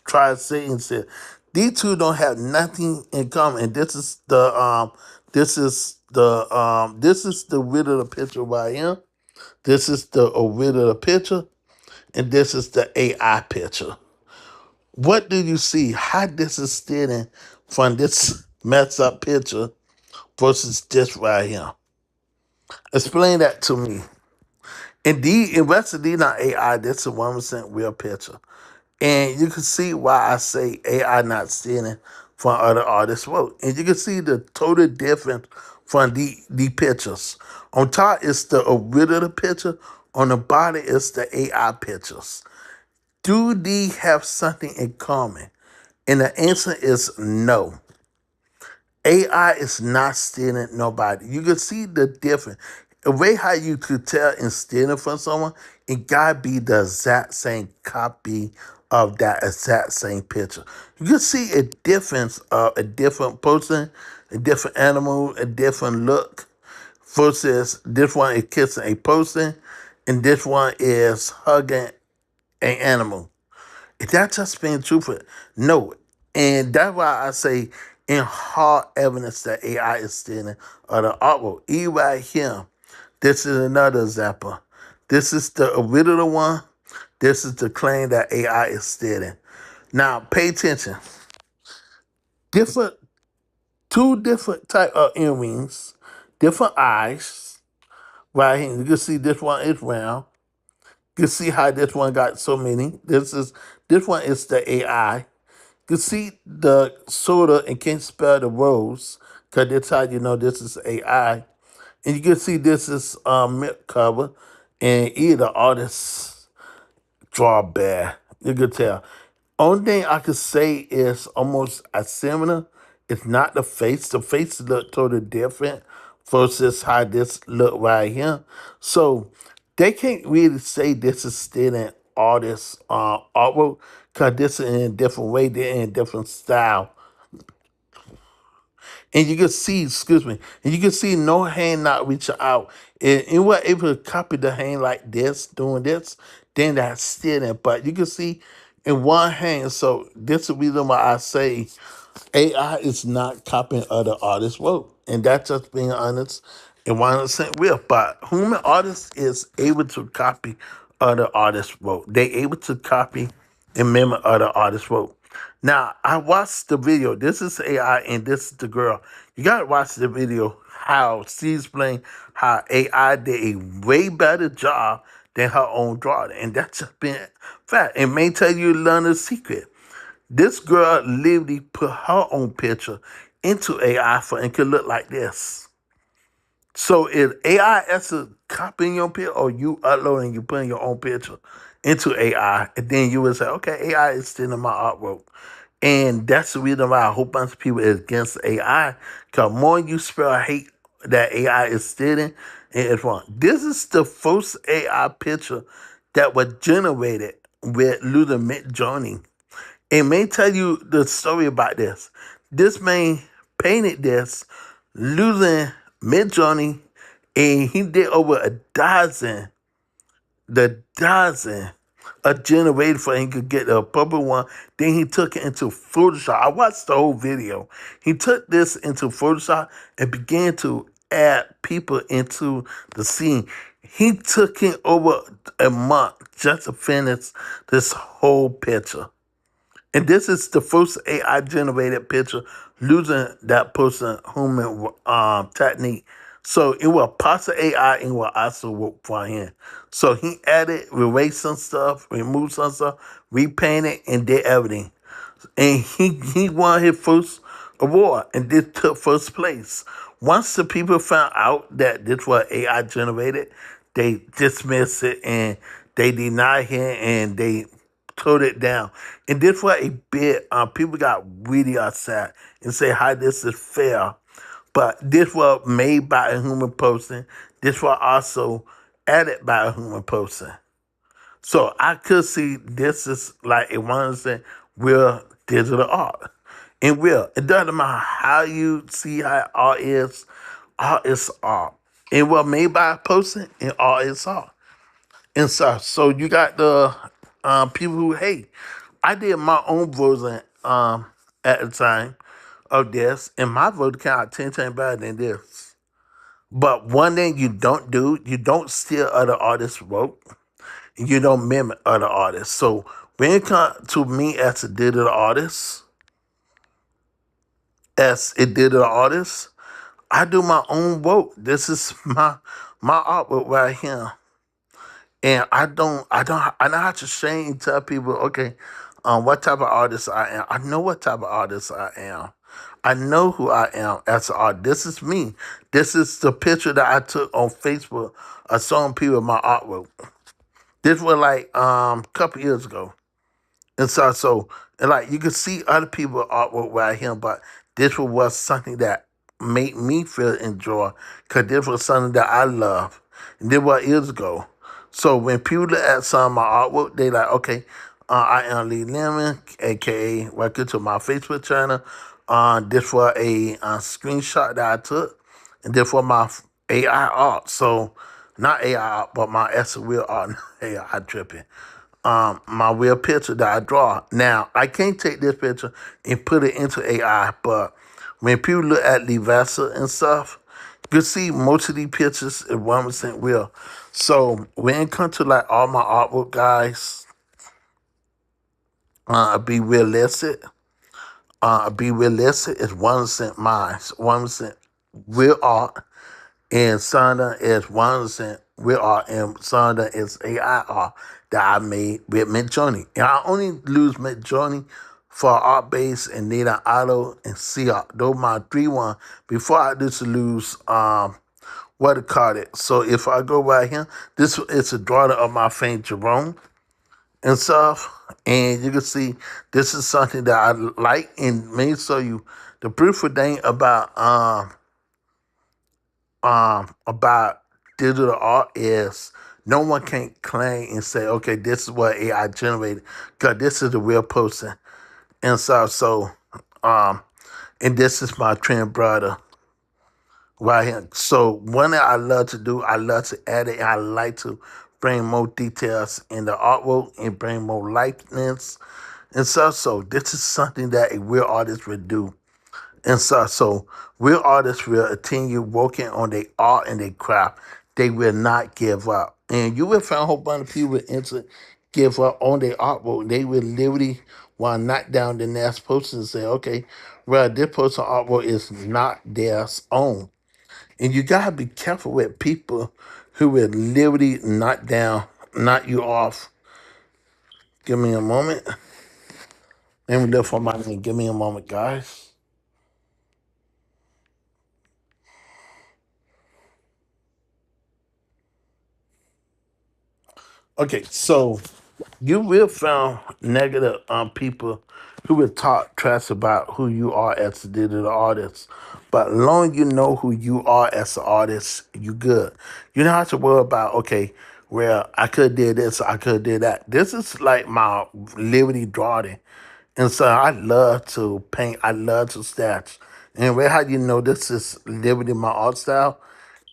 [SPEAKER 1] try to say and say these two don't have nothing in common. And this is the rid of the picture right here. This is the rid of the picture, and this is the AI picture. What do you see? How this is stealing from this messed up picture versus this right here? Explain that to me. Indeed, in rest of these not AI, this is a 1% real picture. And you can see why I say AI not stealing from other artists' work. And you can see the total difference from the pictures. On top is the original picture. On the bottom is the AI pictures. Do these have something in common? And the answer is no. AI is not stealing nobody. You can see the difference. The way how you could tell in stealing from someone, it gotta be the exact same copy of that exact same picture. You can see a difference of a different person, a different animal, a different look, versus this one is kissing a person, and this one is hugging an animal. Is that just being truthful? No. And that's why I say in hard evidence that AI is stealing of the artwork. E right here. This is another example. This is the original one. This is the claim that AI is stealing. Now pay attention. Different two different type of earrings, different eyes. Right here. You can see this one is round. You can see how this one got so many. This one is the AI. You see the soda and can't spell the rose because that's how you know this is AI. And you can see this is milk cover and either artist draw bad. You can tell. Only thing I could say is almost as similar. It's not the face. The face look totally different versus how this look right here. So they can't really say this is still an artist artwork because this is in a different way, they're in a different style. And you can see, excuse me, and you can see no hand not reaching out. And we're able to copy the hand like this, doing this, then that's stealing. But you can see in one hand, so this is the reason why I say AI is not copying other artists' work. And that's just being honest and 100% real. But human artists is able to copy other artists' work. They able to copy and mimic other artists' work. Now, I watched the video. This is AI and this is the girl. You gotta watch the video how she's playing how AI did a way better job than her own drawing. And that's just been fact. And may tell you learn a secret. This girl literally put her own picture into AI for and could look like this. So is AI as a copying your picture or you uploading, you putting your own picture into AI, and then you would say, okay, AI is stealing my artwork. And that's the reason why a whole bunch of people is against AI. Because more you spell hate that AI is stealing, and it's wrong. This is the first AI picture that was generated with Luther Journey. And may tell you the story about this. This man painted this losing Mid Journey, and he did over the dozen a generator for him could get a purple one. Then he took it into Photoshop. I watched the whole video. He took this into Photoshop and began to add people into the scene. He took it over a month just to finish this whole picture. And this is the first AI generated picture using that person human technique. So it will pass the AI and will also work for him. So he added, erased some stuff, removed some stuff, repainted, and did everything. And he won his first award and this took first place. once the people found out that this was AI generated, they dismissed it and they denied him and they tore it down. And this was a bit, people got really upset and say how this is fair. But this was made by a human person. This was also added by a human person. So I could see this is like a 100% real digital art. And real, it doesn't matter how you see how art is art. It was made by a person and art is art. And so you got the people who hate. I did my own version at the time of this, and my vote came out 10 times better than this. But one thing you don't do, you don't steal other artists' work. You don't mimic other artists. So when it comes to me as a digital artist, I do my own work. This is my artwork right here. And I know how to shame and tell people, okay, what type of artist I am. I know what type of artist I am. I know who I am as an artist. This is me. This is the picture that I took on Facebook of showing people my artwork. This was like a couple years ago. And like you can see other people artwork right here, but this was something that made me feel enjoy because this was something that I love. And this was years ago. So when people look at some of my artwork, they like, okay, I am Lee Lemon, aka welcome to my Facebook channel. This was a screenshot that I took, and this was my AI art. So not AI art, but my actual real art. AI tripping my real picture that I draw. Now, I can't take this picture and put it into AI, but when people look at the vessel and stuff, you can see most of these pictures is 1% real. So when it comes to like all my artwork, guys, be realistic. Be realistic is 1% mine, 1% real art, and Sonda is 100% real art, and Sonda is AI art that I made with Midjourney. And I only lose Midjourney for art base and Nina Auto and C art. Those are my 3-1 before I used to lose what to call it. So if I go right here, this is a drawing of my friend Jerome and stuff. And you can see this is something that I like and may show you the beautiful thing about digital art is no one can claim and say, okay, this is what AI generated, because this is the real person. And um, and this is my twin brother right here. So one thing I love to do, I love to edit, and I like to bring more details in the artwork and bring more likeness and stuff. So this is something that a real artist would do. And so real artists will continue working on their art and their craft. They will not give up. And you will find a whole bunch of people into give up on their artwork. They will literally want to knock down the next person and say, okay, well, this person's artwork is not theirs own. And you gotta be careful with people who will literally knock you off. Give me a moment. Let me look for my name. Give me a moment, guys. Okay, so you will find negative people who will talk trash about who you are as a digital artist. But long you know who you are as an artist, you good. You don't have to worry about, okay, well, I could did this, I could did that. This is like my liberty drawing. And so I love to paint, I love to sketch. And how you know this is liberty my art style?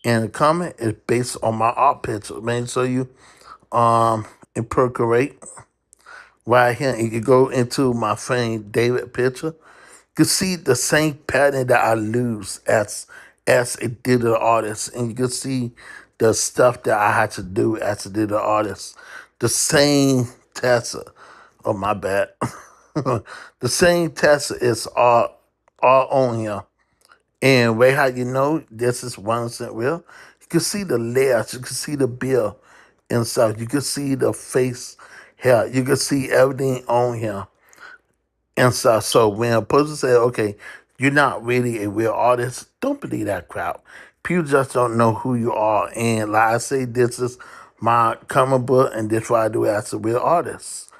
[SPEAKER 1] And the comment is based on my art picture. Man, so you and percolate right here, and you go into my friend David picture, you can see the same pattern that I lose as a digital artist, and you can see the stuff that I had to do as a digital artist. The same Tesla. Oh my bad. The same Tesla is all on here. And how you know this is 100% real? You can see the layers, you can see the bill and stuff. You can see the face hair. You can see everything on here and stuff. So when a person say, okay, you're not really a real artist, don't believe that crap. People just don't know who you are. And like I say, this is my comic book, and this is what I do as a real artist.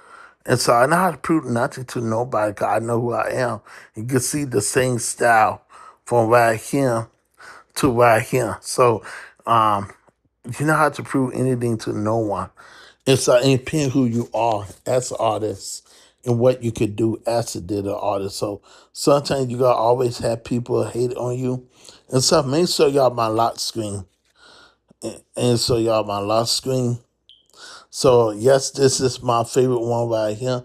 [SPEAKER 1] And so I know how to prove nothing to nobody because I know who I am. You can see the same style from right here to right here. So you know how to prove anything to no one. It's it depends who you are as an artist and what you could do as a digital artist. So sometimes you gotta always have people hate on you. And so make sure y'all my lock screen. And so y'all my lock screen. So yes, this is my favorite one right here,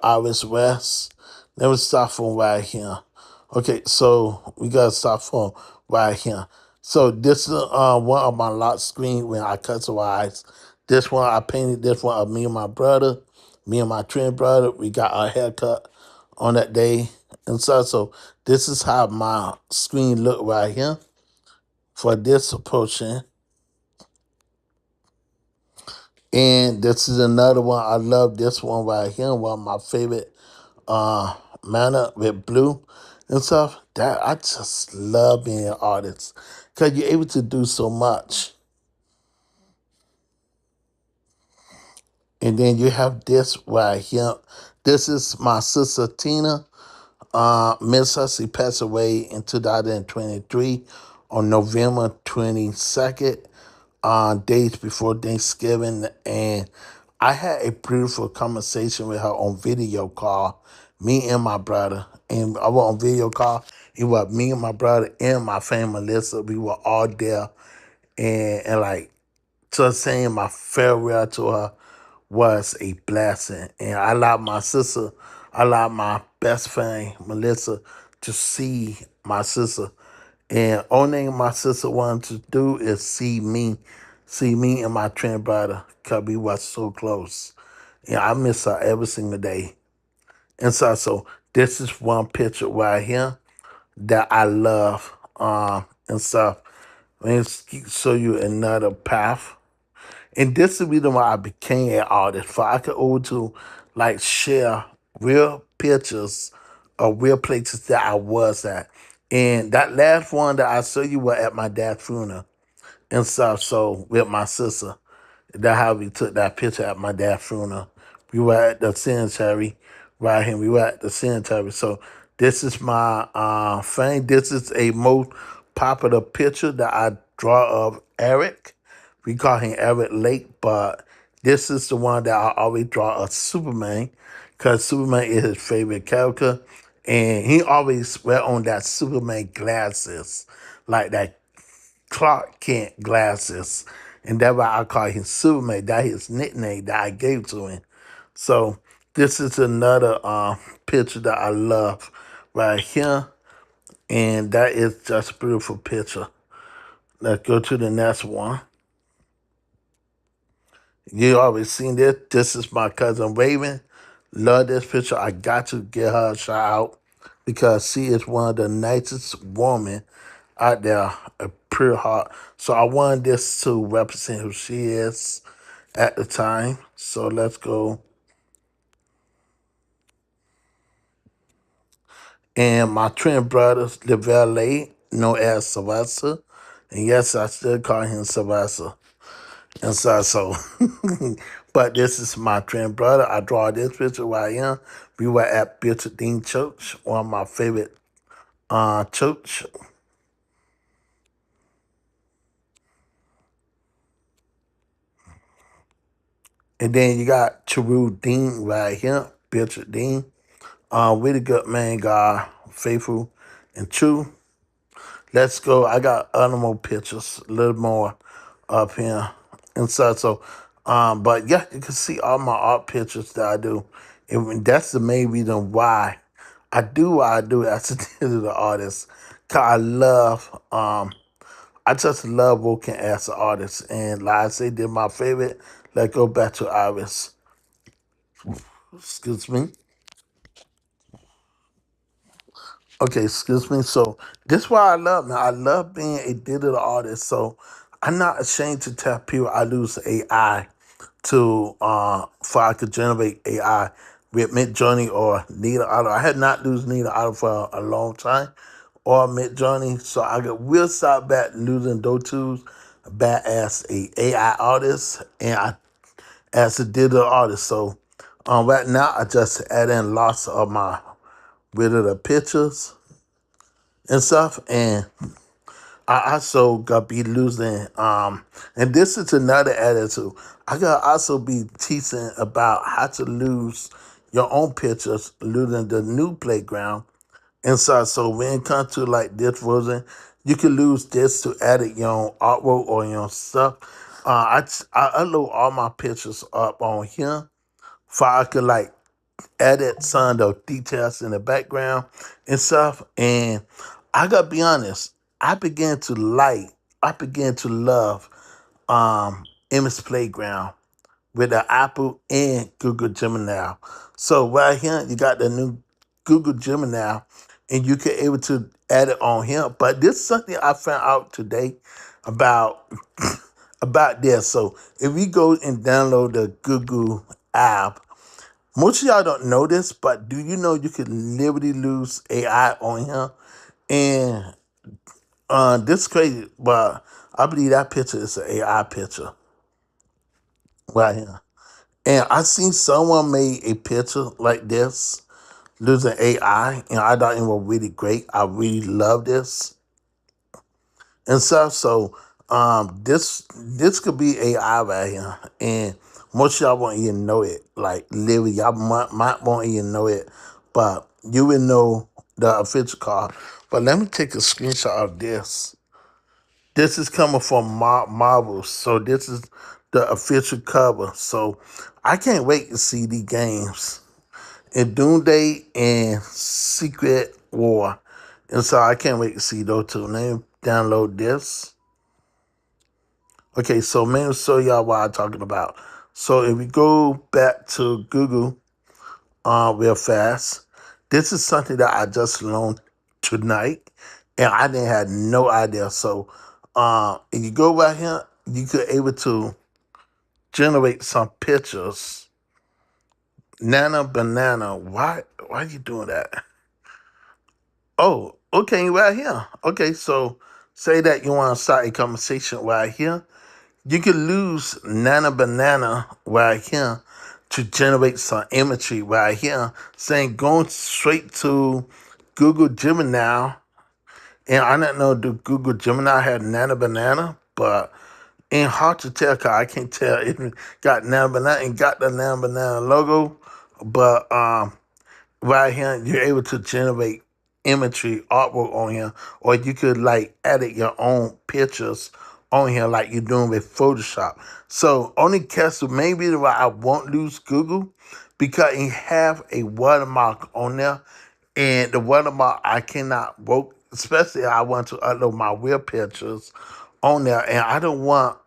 [SPEAKER 1] Iris West. Let me start from right here. Okay, so we gotta start from right here. So this is one of my lock screen when I customize. This one I painted. This one of me and my brother, me and my twin brother. We got our haircut on that day, and so this is how my screen look right here for this portion. And this is another one. I love this one right here. One of my favorite manner with blue and stuff. That I just love being an artist. Cause you're able to do so much. And then you have this right here. This is my sister Tina. Miss Hussey passed away in 2023 on November 22nd, days before Thanksgiving. And I had a beautiful conversation with her on video call, me and my brother. And I was on video call. It was me and my brother and my friend Melissa. We were all there. And like, just saying my farewell to her was a blessing. And I allowed my sister, I allowed my best friend, Melissa, to see my sister. And only thing my sister wanted to do is see me and my twin brother, because we was so close. And I miss her every single day. And so this is one picture right here that I love and stuff. Let me show you another path. And this is the reason why I became an artist. For I could over to like share real pictures of real places that I was at. And that last one that I showed you was at my dad's funeral and stuff. So with my sister. That's how we took that picture at my dad's funeral. We were at the cemetery, right here. We were at the cemetery. So this is my thing. This is a most popular picture that I draw of Eric. We call him Eric Lake, but this is the one that I always draw of Superman, because Superman is his favorite character. And he always wear on that Superman glasses, like that Clark Kent glasses. And that's why I call him Superman. That his nickname that I gave to him. So this is another picture that I love right here. And that is just a beautiful picture. Let's go to the next one. You already seen this. This is my cousin Raven. Love this picture. I got to get her a shout out because she is one of the nicest women out there, a pure heart. So I wanted this to represent who she is at the time. So let's go. And my twin brothers, the valet, known as Sylvester. And yes, I still call him Sylvester. And so but this is my twin brother. I draw this picture right here. We were at Bishop Dean Church, one of my favorite church. And then you got Toru Dean right here, Bishop Dean. Really good man, God, faithful and true. Let's go. I got other more pictures, a little more up here and such. So, but yeah, you can see all my art pictures that I do. And that's the main reason why I do what I do as a digital artist. Cause I just love working as an artist. And like I say, they're my favorite. Let's go back to Iris. Excuse me. Okay, excuse me. So this is why I love, man. I love being a digital artist. So I'm not ashamed to tell people I use AI to for I could generate AI with Midjourney or Nita Auto. I had not used Nita Auto for a long time or Midjourney, so will start back using those tools back as a AI artist and as a digital artist. So right now I just add in lots of my rid of the pictures and stuff, and I also got be losing and this is another attitude. I got also be teaching about how to lose your own pictures using the new playground and stuff. So when it comes to like this version, you can use this to edit your own artwork or your own stuff. I upload all my pictures up on here so I could like edit some of the details in the background and stuff. And I gotta be honest, I began to love Image Playground with the Apple and Google Gemini. So right here you got the new Google Gemini and you can able to edit on here. But this is something I found out today about about this. So if we go and download the Google app, most of y'all don't know this, but do you know you can literally lose AI on here? And this is crazy, but I believe that picture is an AI picture right here. And I seen someone made a picture like this using AI, and I thought it was really great. I really love this and stuff. So this could be AI right here, and most of y'all won't even know it. Like literally, y'all might won't even know it, but you will know the official card. But let me take a screenshot of this. This is coming from Marvel, so this is the official cover. So I can't wait to see these games in Doomsday and Secret War. And so I can't wait to see those two. Let me download this. Okay, so let me show y'all what I'm talking about. So if we go back to Google real fast, this is something that I just learned tonight, and I didn't have no idea. So if you go right here, you could able to generate some pictures. Nana banana. Why are you doing that? Oh, okay, right here. Okay, so say that you want to start a conversation right here. You can lose Nana Banana right here to generate some imagery right here, saying going straight to Google Gemini. And I don't know, do Google Gemini have Nana Banana? But ain't hard to tell because I can't tell if it got Nana Banana and got the Nana Banana logo. But right here, you're able to generate imagery, artwork on here, or you could like edit your own pictures on here like you're doing with Photoshop. So only case maybe why I won't lose Google because it have a watermark on there, and the watermark I cannot work, especially if I want to upload my real pictures on there, and I don't want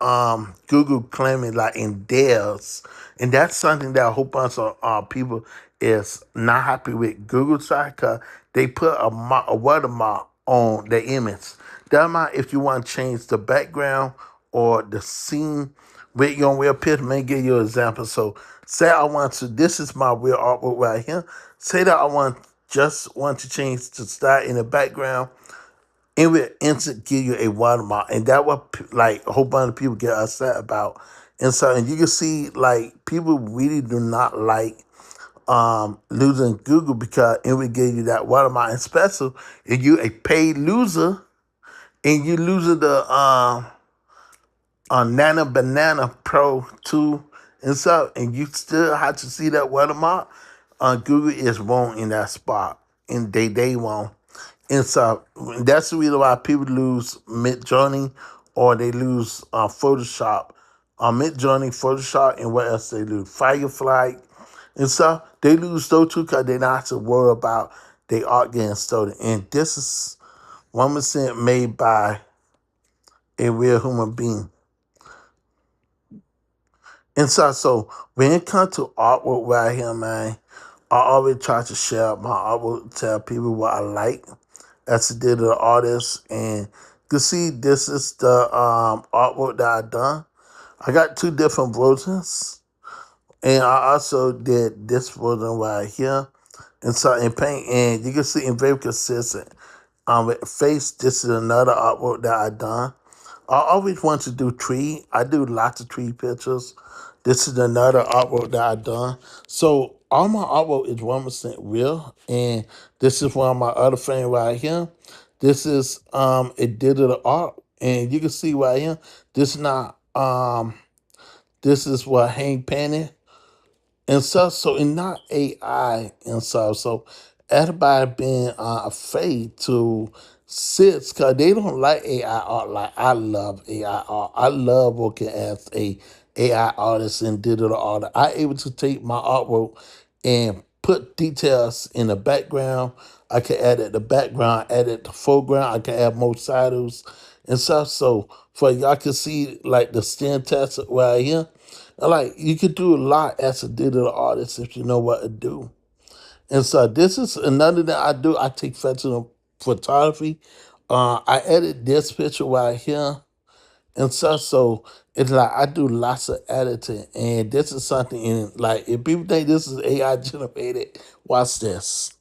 [SPEAKER 1] Google claiming like in theirs, and that's something that a whole bunch of people is not happy with Google side because they put a watermark on the image. That might if you want to change the background or the scene with your real picture. Let me give you an example. So say I want to, this is my real artwork right here. Say that I want to change the style in the background, it will instant give you a watermark, and that what like a whole bunch of people get upset about. And so, and you can see like people really do not like losing Google because it will give you that watermark, and especially if you a paid loser and you losing the Nana Banana Pro 2 and stuff, and you still have to see that watermark, Google is wrong in that spot, and they won't. And so that's the reason why people lose Midjourney or they lose Photoshop. Midjourney, Photoshop, and what else they lose? Firefly and stuff. They lose those two because they not have to worry about their art getting stolen. And this is 1% made by a real human being. And so when it comes to artwork right here, man, I always try to share my artwork, tell people what I like as a digital artist. And you see, this is the artwork that I done. I got two different versions. And I also did this one right here. And so in paint, and you can see in very consistent. With face, this is another artwork that I done. I always want to do tree. I do lots of tree pictures. This is another artwork that I done. So all my artwork is 1% real, and this is one of my other friends right here. This is a digital art, and you can see right here. This not this is what hang painting and stuff. So it's not AI and stuff. So everybody been afraid to sit because they don't like AI art like I love AI art. I love working as a AI artist and digital artist. I able to take my artwork and put details in the background. I can edit the background, edit the foreground. I can add more shadows and stuff. So for y'all can see like the skin test right here. Like you could do a lot as a digital artist if you know what to do. And so this is another thing I do. I take professional photography. I edit this picture right here and stuff. So it's like I do lots of editing, and this is something in like if people think this is AI generated, watch this.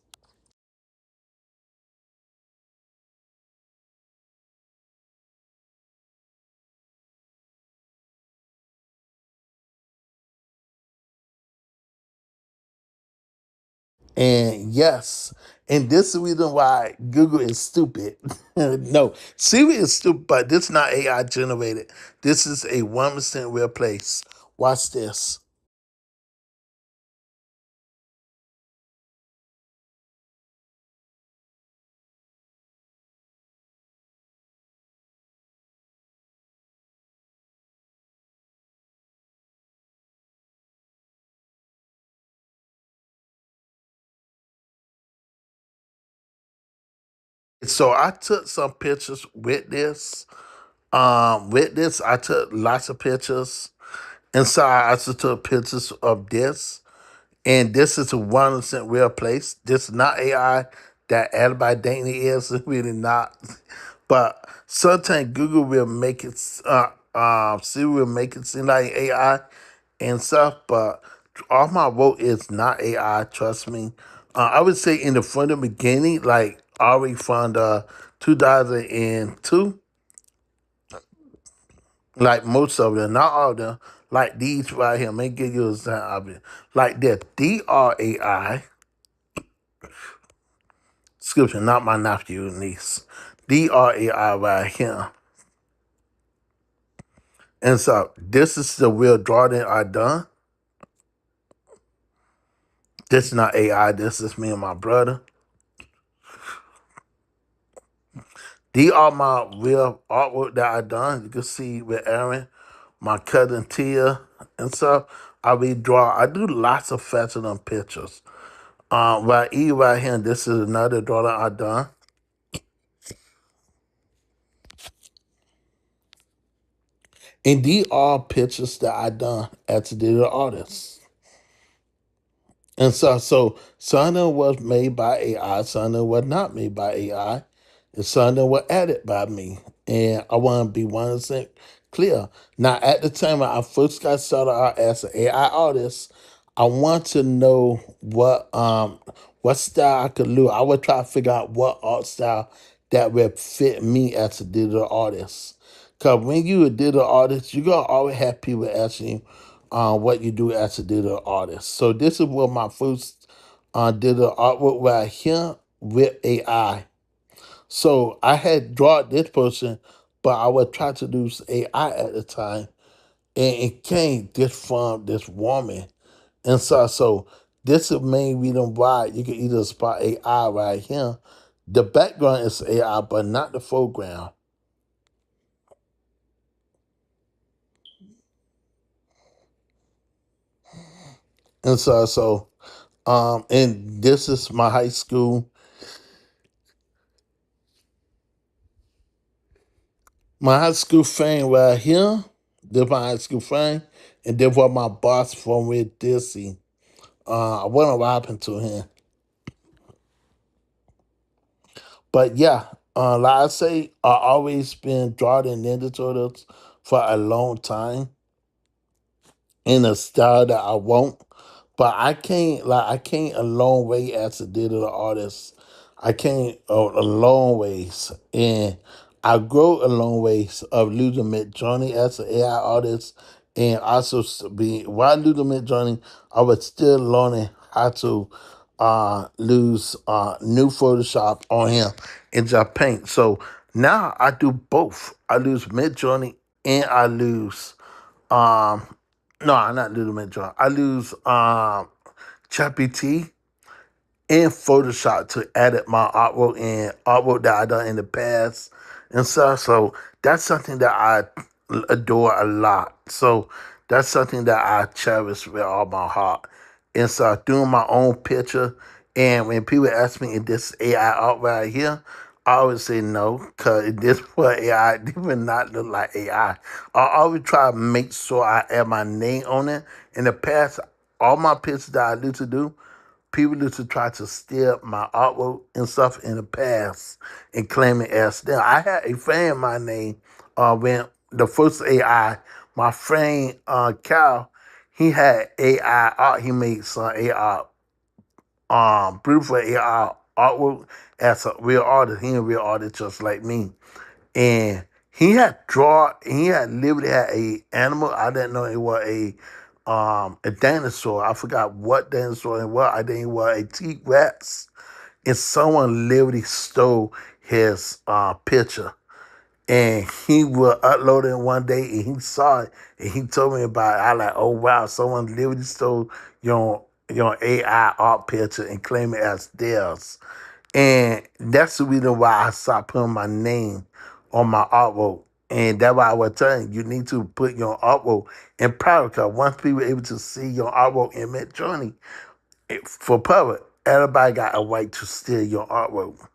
[SPEAKER 1] And yes, and this is the reason why Google is stupid. No, Siri is stupid, but this is not AI generated. This is a 1% real place. Watch this. So I took some pictures with this. I took lots of pictures. And so I also took pictures of this. And this is a 1% real place. This is not AI that everybody think it is. It's really not. But sometimes Google will make it, Siri will make it seem like AI and stuff. But all my work is not AI, trust me. I would say in the from the beginning, like already from the 2002, like most of them, not all of them, like these right here. Let me give you an example of it. Like this, DRAI, excuse me, not my nephew and niece. DRAI right here. And so this is the real drawing I done. This is not AI, this is me and my brother. These are my real artwork that I done. You can see with Aaron, my cousin Tia, and stuff. I redraw. I do lots of fashion on pictures. Right here, this is another drawing I done. And these are pictures that I done as a digital artist. And so some of them was made by AI, some of them was not made by AI, and some of them were added by me. And I want to be 100% clear. Now, at the time when I first got started out as an AI artist, I want to know what style I could do. I would try to figure out what art style that would fit me as a digital artist. Cause when you a digital artist, you gonna always have people asking you what you do as a digital artist. So this is what my first digital artwork right here with AI. So I had drawn this person, but I was trying to do AI at the time, and it came this from this woman. And so this is the main reason why you can either spot AI right here. The background is AI, but not the foreground. And and this is my high school. My high school friend right here. This my high school friend. And this was my boss from with Dizzy. I wonder what happened to him. But yeah, like I say, I always been drawing Ninja Turtles for a long time. in a style that I want. But I can't a long way as a digital artist. I can't a long ways, and I grow a long ways of losing mid journey as an AI artist, and also be while losing mid journey, I was still learning how to lose new Photoshop on him and just paint. So now I do both. I lose mid journey and I lose um no, I'm not losing mid journey. I lose ChatGPT and Photoshop to edit my artwork and artwork that I done in the past and stuff. So that's something that I adore a lot. So that's something that I cherish with all my heart. And so doing my own picture. And when people ask me if this AI art right here, I always say no, because this for AI, it will not look like AI. I always try to make sure I add my name on it. In the past, all my pictures that I used to do, people used to try to steal my artwork and stuff in the past and claim it as them. I had a friend my name when the first AI, my friend Cal, he had AI art. He made some AI beautiful AI artwork as a real artist. He a real artist just like me. And he had literally had a animal. I didn't know it was a dinosaur. I forgot what dinosaur it was. I think it was a T-Rex. And someone literally stole his picture. And he will upload it one day and he saw it and he told me about it. I like, oh wow, someone literally stole your AI art picture and claim it as theirs. And that's the reason why I stopped putting my name on my artwork. And that's why I was telling you, you need to put your artwork in private. Because once people are able to see your artwork in Mid Journey for public, everybody got a right to steal your artwork.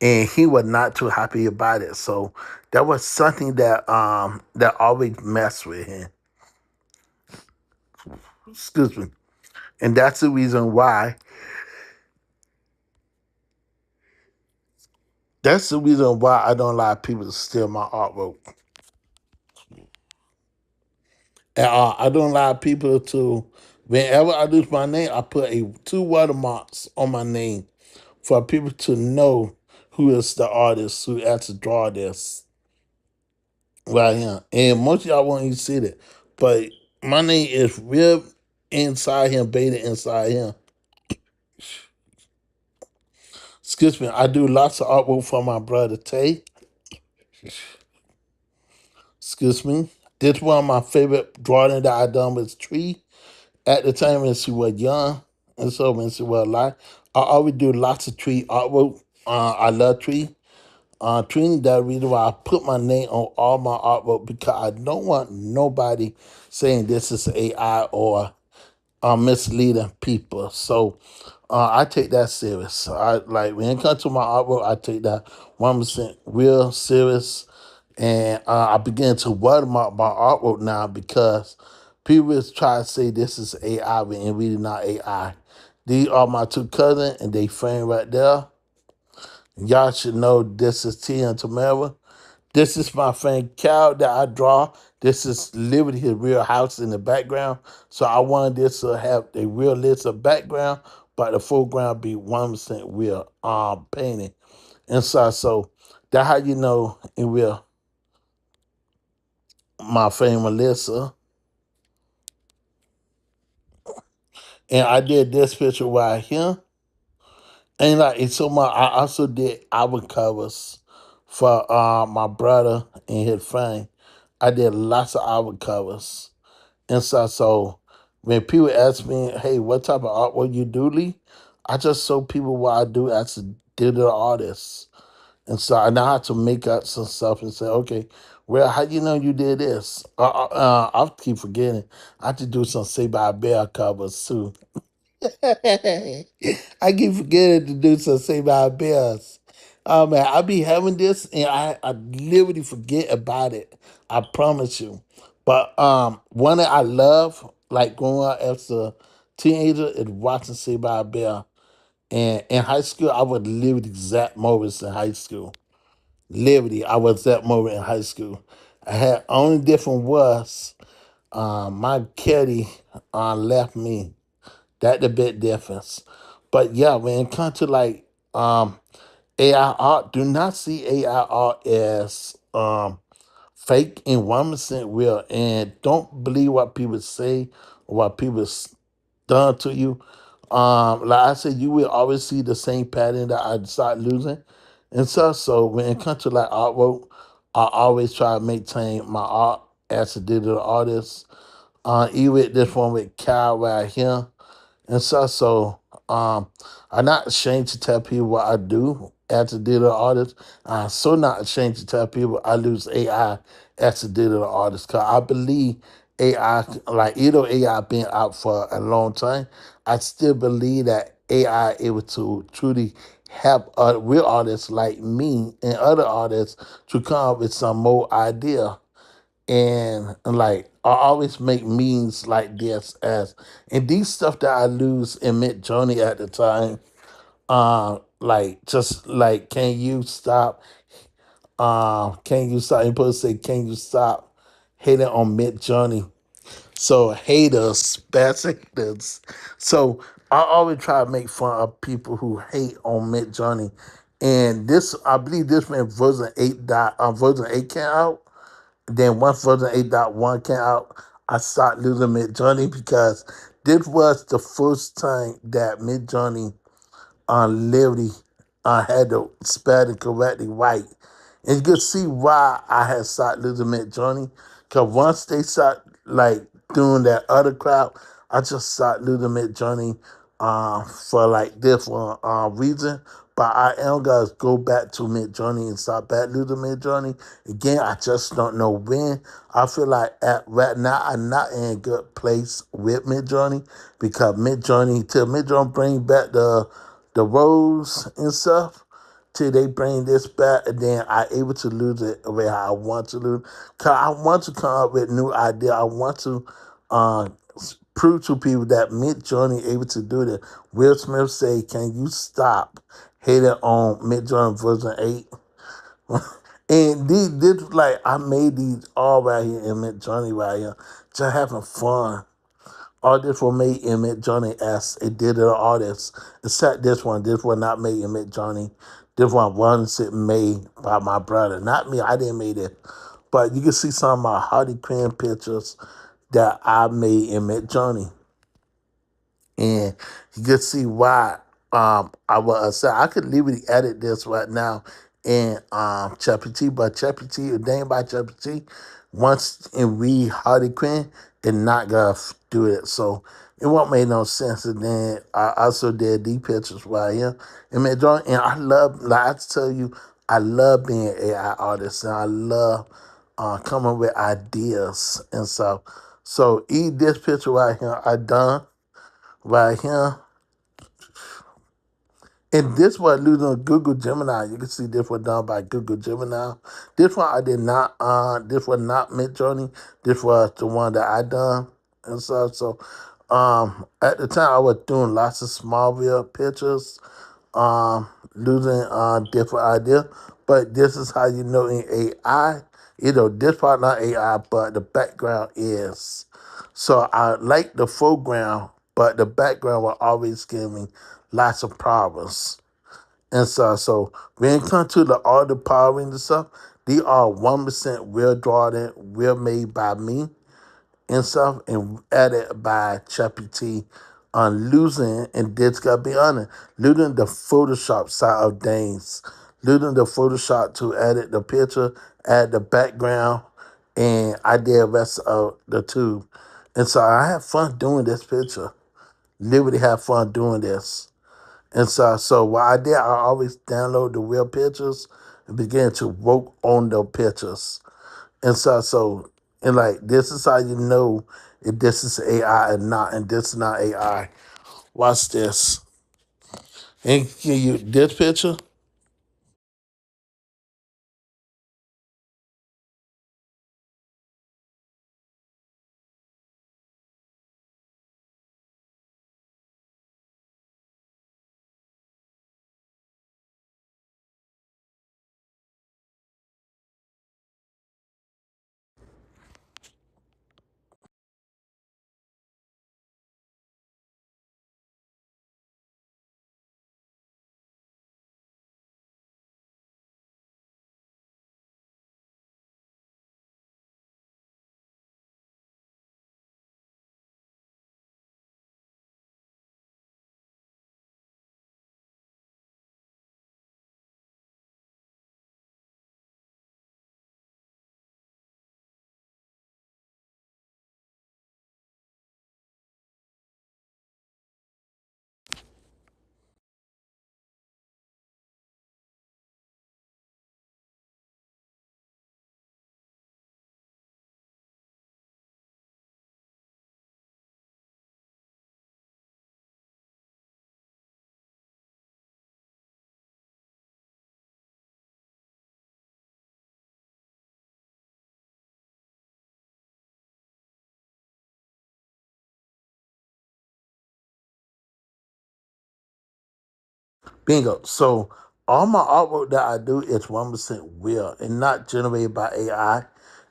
[SPEAKER 1] And he was not too happy about it. So that was something that always messed with him. Excuse me. And that's the reason why. That's the reason why I don't allow people to steal my artwork. And I don't allow people to. Whenever I lose my name, I put two watermarks on my name for people to know who is the artist who had to draw this right here. And most of y'all won't even see it, but my name is real inside him, beta inside him. Excuse me. I do lots of artwork for my brother Tay. Excuse me. This one of my favorite drawing that I done was Tree. At the time when she was young, and so when she was alive, I always do lots of Tree artwork. I love Tree. Tree, that reason why I put my name on all my artwork because I don't want nobody saying this is AI or misleading people. So I take that serious. I like when it comes to my artwork, I take that 1% real serious, and I begin to watermark my artwork now because people is try to say this is AI and really not AI. These are my two cousins, and they friend right there. Y'all should know this is T and Tamara. This is my friend Cal that I draw. This is literally his real house in the background. So I wanted this to have a realistic background, but the foreground be 1% real painting. And so that's how you know in real my friend Melissa. And I did this picture right here. And like it's so much I also did album covers for my brother and his friend. I did lots of album covers. And so when people ask me, hey, what type of artwork you do, Lee? I just show people what I do as a digital artist. And so I now have to make up some stuff and say, okay, well, how you know you did this? I keep forgetting. I have to do some Say by Bear covers too. I keep forgetting to do some Say by Bears. Oh man, I be having this and I literally forget about it. I promise you. But one that I love, like growing up as a teenager, is watching Say by Bear. And in high school, I would live the exact moments in high school. Literally, I was that moment in high school. I had only different was My kitty left me. That the big difference. But yeah, when it comes to like AI art, do not see AI art as fake and 1% real. And don't believe what people say or what people done to you. Like I said, you will always see the same pattern that I start losing and stuff. So when it comes to like artwork, I always try to maintain my art as a digital artist. Even with this one with Kyle right here and stuff. So I'm not ashamed to tell people what I do as a digital artist. I'm so not ashamed to tell people I use AI as a digital artist because I believe AI, like either AI been out for a long time, I still believe that AI able to truly help real artists like me and other artists to come up with some more idea and like I always make memes like this as and these stuff that I lose in mid journey at the time. Like just like can you stop? You supposed to say can you stop hating on mid journey? So haters, bastards. So I always try to make fun of people who hate on mid journey. And this, I believe, this when version 8 came out. Then once version 8.1 came out, I started losing Midjourney because this was the first time that Midjourney literally had to spell it correctly right. And you can see why I had started losing Midjourney. Because once they start like doing that other crowd, I just started losing Midjourney for like different reason. But I am gonna go back to Midjourney and start back losing Midjourney. Again, I just don't know when. I feel like at right now I'm not in a good place with Midjourney because Midjourney till Midjourney bring back the roles and stuff till they bring this back and then I able to lose it the way I want to lose. Cause I want to come up with new idea. I want to prove to people that Mid Journey able to do that. Will Smith say, "Can you stop hating on Mid Journey version 8?" And this like I made these all right here in Mid Journey right here, just having fun. All this were made in Mid Journey as a digital artist, except this one. This was not made in Mid Journey. This one was made by my brother, not me. I didn't make it, but you can see some of my Hardy Quinn pictures that I made in Mid Journey and you can see why I was upset. I could literally edit this right now in ChatGPT, but ChatGPT, name by ChatGPT, once and read Harley Quinn, it not gonna do it. So it won't make no sense. And then I also did these pictures right here and made drawing. And I love, like I tell you, I love being an AI artist, and I love coming with ideas and stuff. So eat this picture right here. I done right here. And this was using Google Gemini. You can see this was done by Google Gemini. This one I did not this was not Midjourney. This was the one that I done and stuff. So at the time I was doing lots of Smallville pictures, losing different ideas. But this is how you know in AI, this part not AI, but the background is. So I like the foreground, but the background will always give me lots of problems. And so when it comes to the art of powering and stuff, they are 1% real drawn, real made by me and stuff, and added by ChatGPT on losing, and this gotta be honest, losing the Photoshop side of things, losing the Photoshop to edit the picture, add the background, and I did the rest of the tube. And so I had fun doing this picture. Literally had fun doing this. And so what I did, I always download the real pictures and begin to work on the pictures. And and like this is how you know if this is AI or not, and this is not AI. Watch this. And give you this picture. Bingo. So all my artwork that I do is 1% real and not generated by AI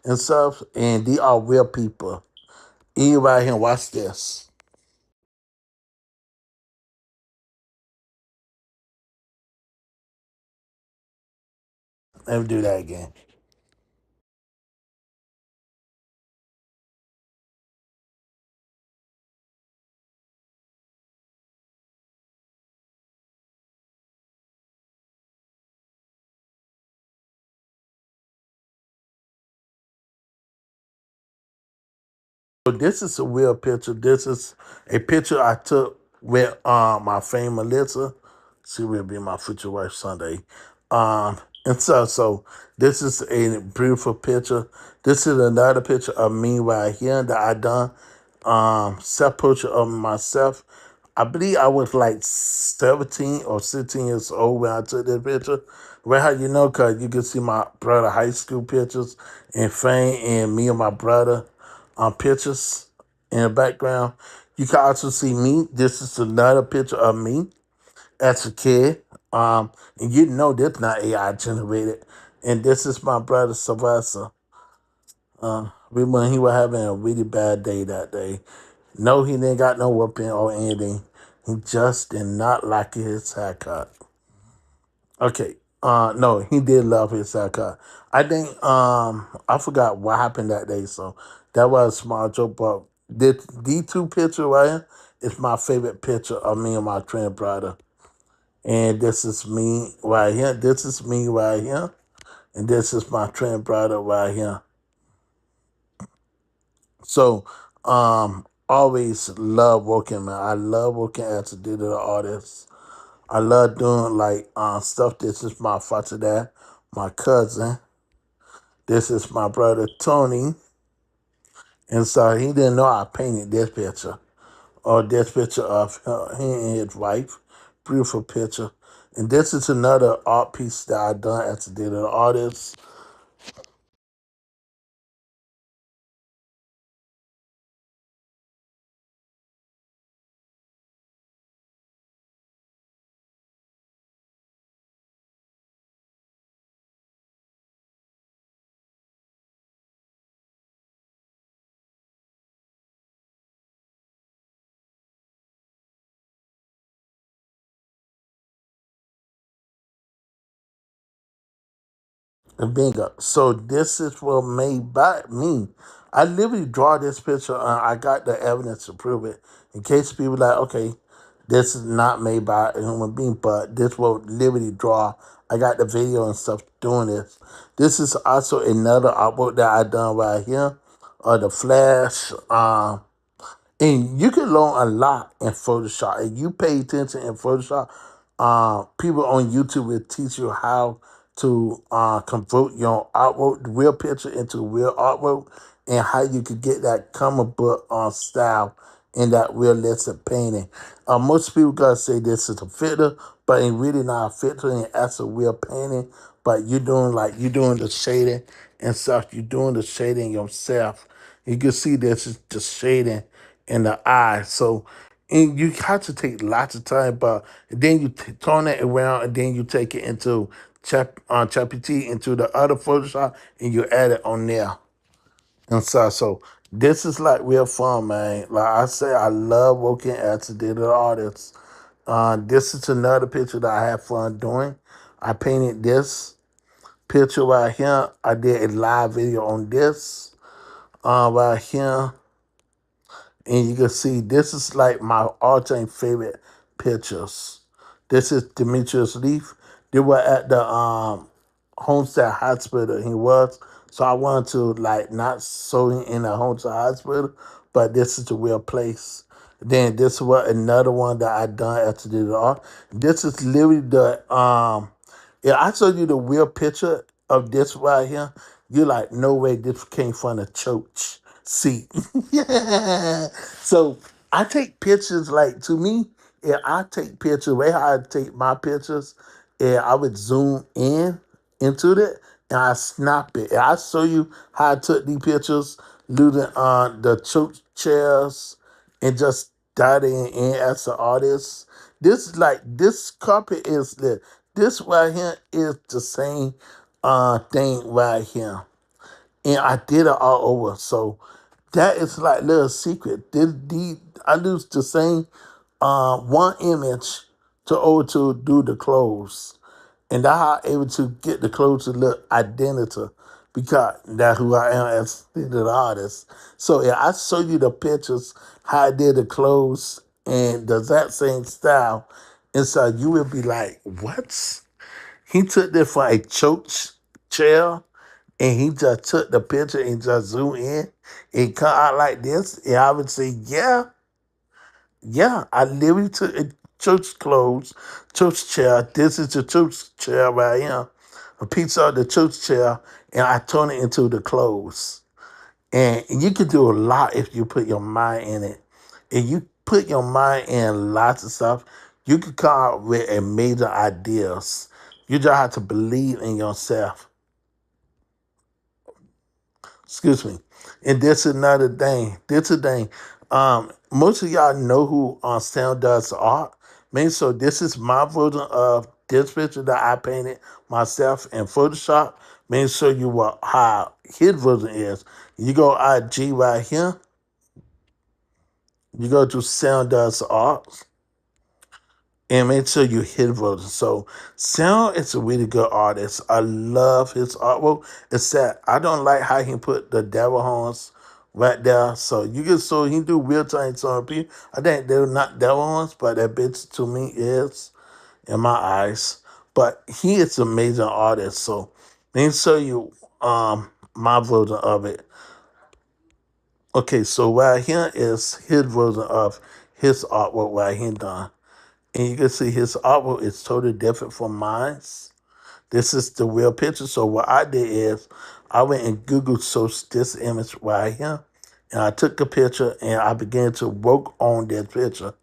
[SPEAKER 1] and stuff. And they are real people. Anybody here watch this? Let me do that again. So this is a real picture. This is a picture I took with my friend Melissa. She will be my future wife Sunday. And so this is a beautiful picture. This is another picture of me right here that I done. Self portrait of myself. I believe I was like 17 or 16 years old when I took this picture. Well, how you know? Because you can see my brother high school pictures and Fame and me and my brother pictures in the background. You can also see me. This is another picture of me as a kid. And you know this not AI generated. And this is my brother Sylvester. When he was having a really bad day that day. No, he didn't got no whooping or anything. He just did not like his haircut. Okay. No, he did love his haircut. I think I forgot what happened that day, so that was a small joke. But these two pictures right here is my favorite picture of me and my twin brother. And this is me right here. This is me right here. And this is my twin brother right here. So always love working, man. I love working as a digital artist. I love doing like stuff. This is my father dad, my cousin. This is my brother Tony. And so he didn't know I painted this picture. Or this picture of him and his wife. Beautiful picture. And this is another art piece that I done as a digital artist. And bingo. So this is what made by me. I literally draw this picture. I got the evidence to prove it. In case people like, okay, this is not made by a human being, but this will literally draw. I got the video and stuff doing this. This is also another artwork that I done right here. The Flash. And you can learn a lot in Photoshop. If you pay attention in Photoshop, people on YouTube will teach you how to convert your artwork, real picture into real artwork, and how you could get that comic book style in that realistic painting. Most people gotta say this is a filter, but it really not a filter, and that's a real painting. But you doing the shading and stuff. You doing the shading yourself. You can see this is the shading in the eye. So, and you have to take lots of time, but then you turn it around and then you take it into ChatGPT into the other Photoshop and you add it on there. And so this is like real fun, man. Like I say, I love working as a digital artist. This is another picture that I have fun doing. I painted this picture right here. I did a live video on this right here. And you can see this is like my all-time favorite pictures. This is Demetrius Leaf. They were at the Homestead Hospital. He was. So I wanted to like not show him in the Homestead Hospital, but this is the real place. Then this was another one that I done after the art. This is literally the yeah, I showed you the real picture of this right here. You're like, no way this came from a church seat. Yeah. So I take pictures like to me, yeah, I take pictures, way how I take my pictures, yeah, I would zoom in into it and I snap it. And I show you how I took these pictures, using the church chairs and just starting in as an artist. This like this carpet is this right here is the same thing right here. And I did it all over. So that is like little secret. I used the same one image to do the clothes. And that's how I able to get the clothes to look identical because that's who I am as an artist. So yeah, I show you the pictures how I did the clothes and the exact same style. And so you will be like, what? He took this for a church chair and he just took the picture and just zoom in and come out like this. And I would say, yeah, I literally took a church clothes, church chair. This is the church chair right here. A piece of the church chair, and I turn it into the clothes. And you can do a lot if you put your mind in it. If you put your mind in lots of stuff, you can come out with amazing ideas. You just have to believe in yourself. Excuse me. And this is another thing. This is the thing. Most of y'all know who Sam does art. Man, so this is my version of this picture that I painted myself in Photoshop. Man, show you what how his version is. You go IG right here. You go to Sound Does Art and make sure you hit version. So Sound is a really good artist. I love his artwork. Except I don't like how he put the devil horns right there. So you can so he do real time on people. I think they're not devil horns, but that bitch to me is in my eyes. But he is an amazing artist. So let me show you my version of it. Okay, so right here is his version of his artwork right here done. And you can see his artwork is totally different from mine. This is the real picture. So what I did is I went and Google searched this image right here. And I took a picture and I began to work on this picture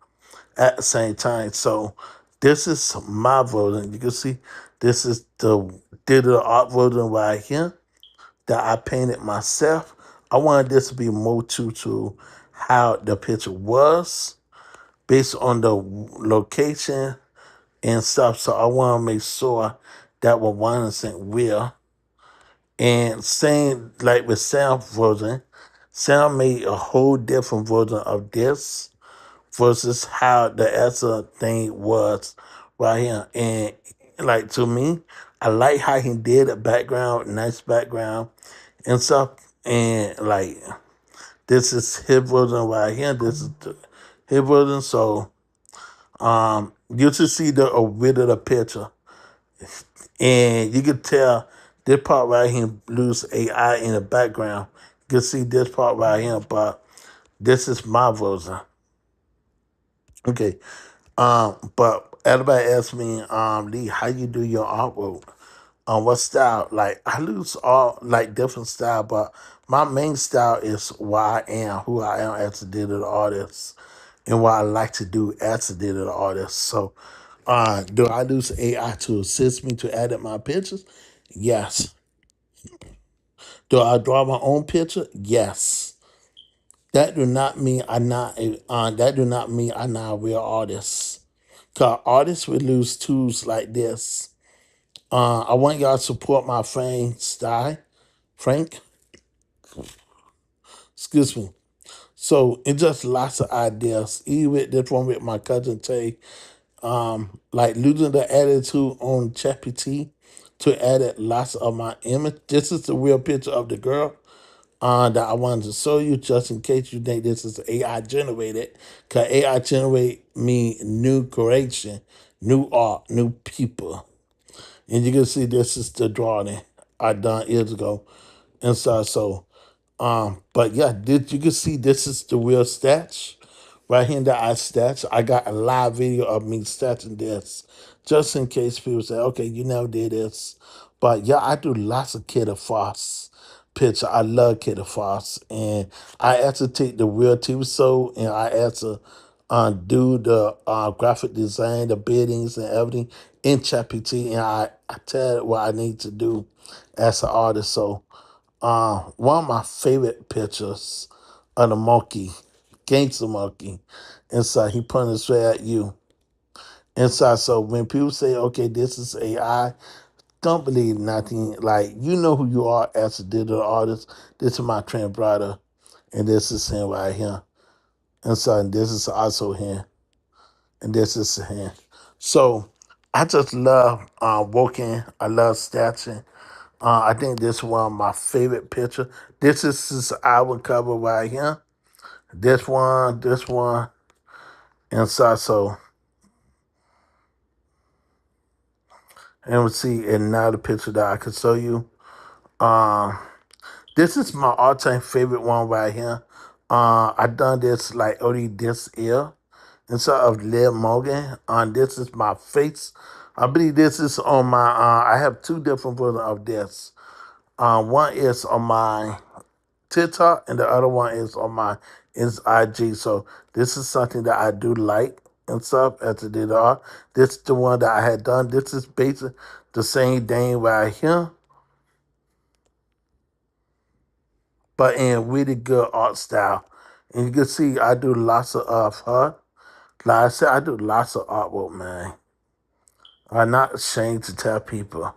[SPEAKER 1] at the same time. So this is my version. You can see this is the digital art version right here that I painted myself. I wanted this to be more true to how the picture was based on the location and stuff. So I want to make sure that was 100% real. And same like with sound version, sound made a whole different version of this versus how the Elsa thing was right here. And like to me, I like how he did a background, nice background and stuff. And like this is his version right here. This is his version. So you should see the original picture. And you can tell this part right here lose AI in the background. You can see this part right here, but this is my version. Okay. But everybody asks me, Lee, how you do your artwork? What style? Like I lose all like different style, but my main style is what I am, who I am as a digital artist, and what I like to do as a digital artist. So, do I use AI to assist me to edit my pictures? Yes. Do I draw my own picture? Yes. That do not mean I'm not a. That do not mean I'm not a real artist. Cause artists will lose tools like this. I want y'all to support my friend style. Frank, excuse me. So it's just lots of ideas. Even with this one with my cousin Tay, like losing the attitude on ChatGPT to edit lots of my image. This is the real picture of the girl that I wanted to show you just in case you think this is AI generated. Because AI generate me new creation, new art, new people. And you can see this is the drawing I done years ago. And but yeah, you can see this is the real stats. Right here that I stats. I got a live video of me stating this. Just in case people say, okay, you never did this. But yeah, I do lots of Kid Foss picture. I love Kid Foss. And I actually take the real TV show and I actually do the graphic design, the biddings and everything in ChatGPT and I tell it what I need to do as an artist. So one of my favorite pictures of the monkey, gangster monkey, and so he pointed straight at you. inside. So when people say, okay, this is AI, don't believe nothing. Like, you know who you are as a digital artist. This is my twin brother, and this is him right here. And so this is also him, and this is him. So I just love working. I love sketching. I think this is one of my favorite pictures. This is his album cover right here. This one, and and we see another picture that I could show you. Um, this is my all-time favorite one right here. I done this like early this year instead of Liv Morgan. This is my face. I believe this is on my. I have two different versions of this. One is on my TikTok, and the other one is on my is IG. So this is something that I do like and stuff as it did art. This is the one that I had done. This is basically the same thing right here, but in really good art style. And you can see I do lots of her. Like I said, I do lots of artwork, man. I'm not ashamed to tell people.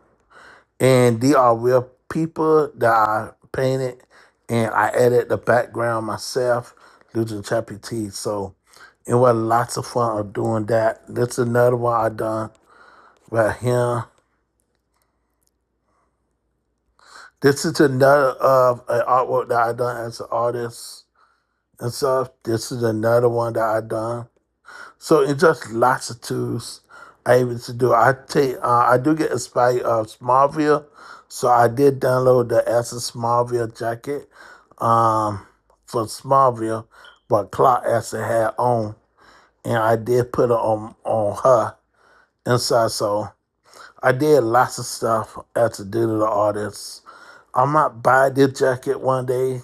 [SPEAKER 1] And they are real people that I painted, and I edit the background myself using ChatGPT. So it was lots of fun of doing that. This is another one I done right here. This is another artwork that I done as an artist and stuff. This is another one that I done. So it's just lots of tools I able to do. I do get inspired of Smallville, so I did download the Essence Smallville jacket for Smallville, but Clark actually had on, and I did put it on her inside. So I did lots of stuff as a digital artist. I might buy this jacket one day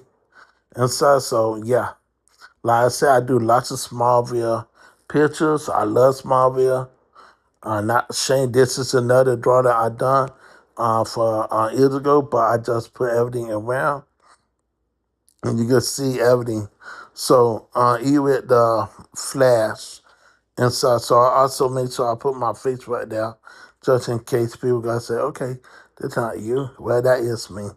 [SPEAKER 1] inside. So yeah, like I said, I do lots of Smallville pictures. I love Smallville. Not ashamed. This is another draw that I done for years ago, but I just put everything around, and you can see everything. So even with the flash and so I also make sure I put my face right there, just in case people gonna say, okay, that's not you. Well, that is me.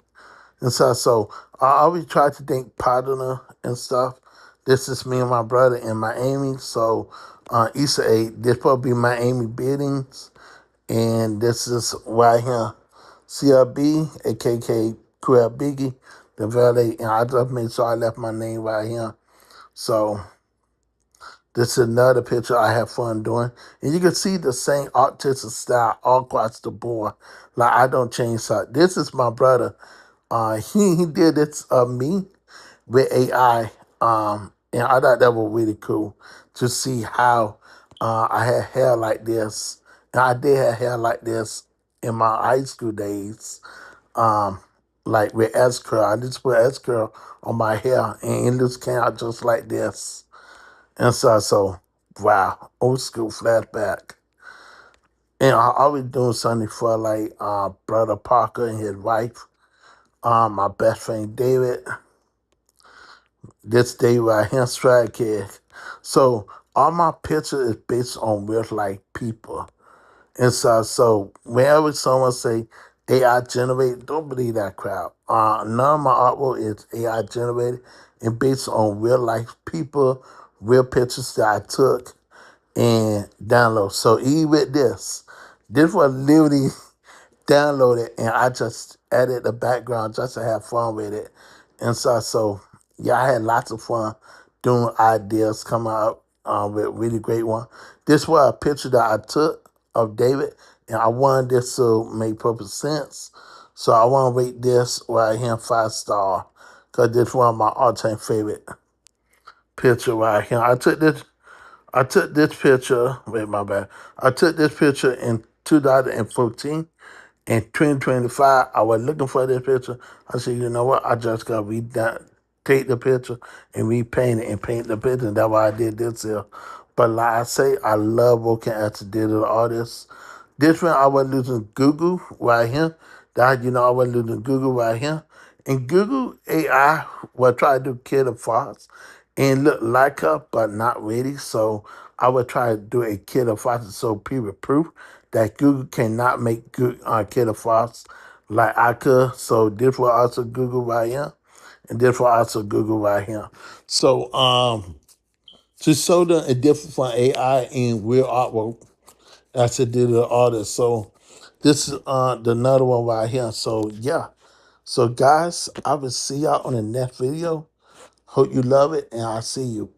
[SPEAKER 1] And so I always try to think partner and stuff. This is me and my brother and my Amy. So Easter egg, this probably be my Amy Biddings. And this is right here, CLB, aka Queer Biggie, the valet. And I just made sure I left my name right here. So this is another picture I have fun doing. And you can see the same artistic style all across the board. Like, I don't change that. This is my brother. He did this of me with AI. And I thought that was really cool to see how I had hair like this. And I did have hair like this in my high school days. Um, like with S curl. I just put S curl on my hair, and it just came out just like this. And so wow, old school flashback. And I always doing something for like brother Parker and his wife, my best friend David. This day right here, Strike Kid. So all my pictures is based on real life people. And so whenever someone say AI generated, don't believe that crap. None of my artwork is AI generated and based on real life people, real pictures that I took and download. So even with this was literally downloaded, and I just added the background just to have fun with it. And so yeah, I had lots of fun doing ideas, coming up with really great one. This was a picture that I took of David, and I wanted this to make perfect sense. So I want to rate this right here 5 star, because this one of my all-time favorite picture right here. I took this picture. Wait, my bad. I took this picture in 2014. In 2025, I was looking for this picture. I said, you know what? I just got to take the picture and repaint it and paint the picture. And that's why I did this here. But like I say, I love working as a digital artist. This one, I was using Google right here. That, I was using Google right here. And Google AI will try to do Kid Fox and look like her, but not really. So I would try to do a killer faucet so people proof that Google cannot make good killer faucets like I could. So this will also Google right here, and this will also Google right here. So to show them a difference from AI and real artwork, as a digital artist. So this is the another one right here. So yeah. So guys, I will see y'all on the next video. Hope you love it, and I'll see you.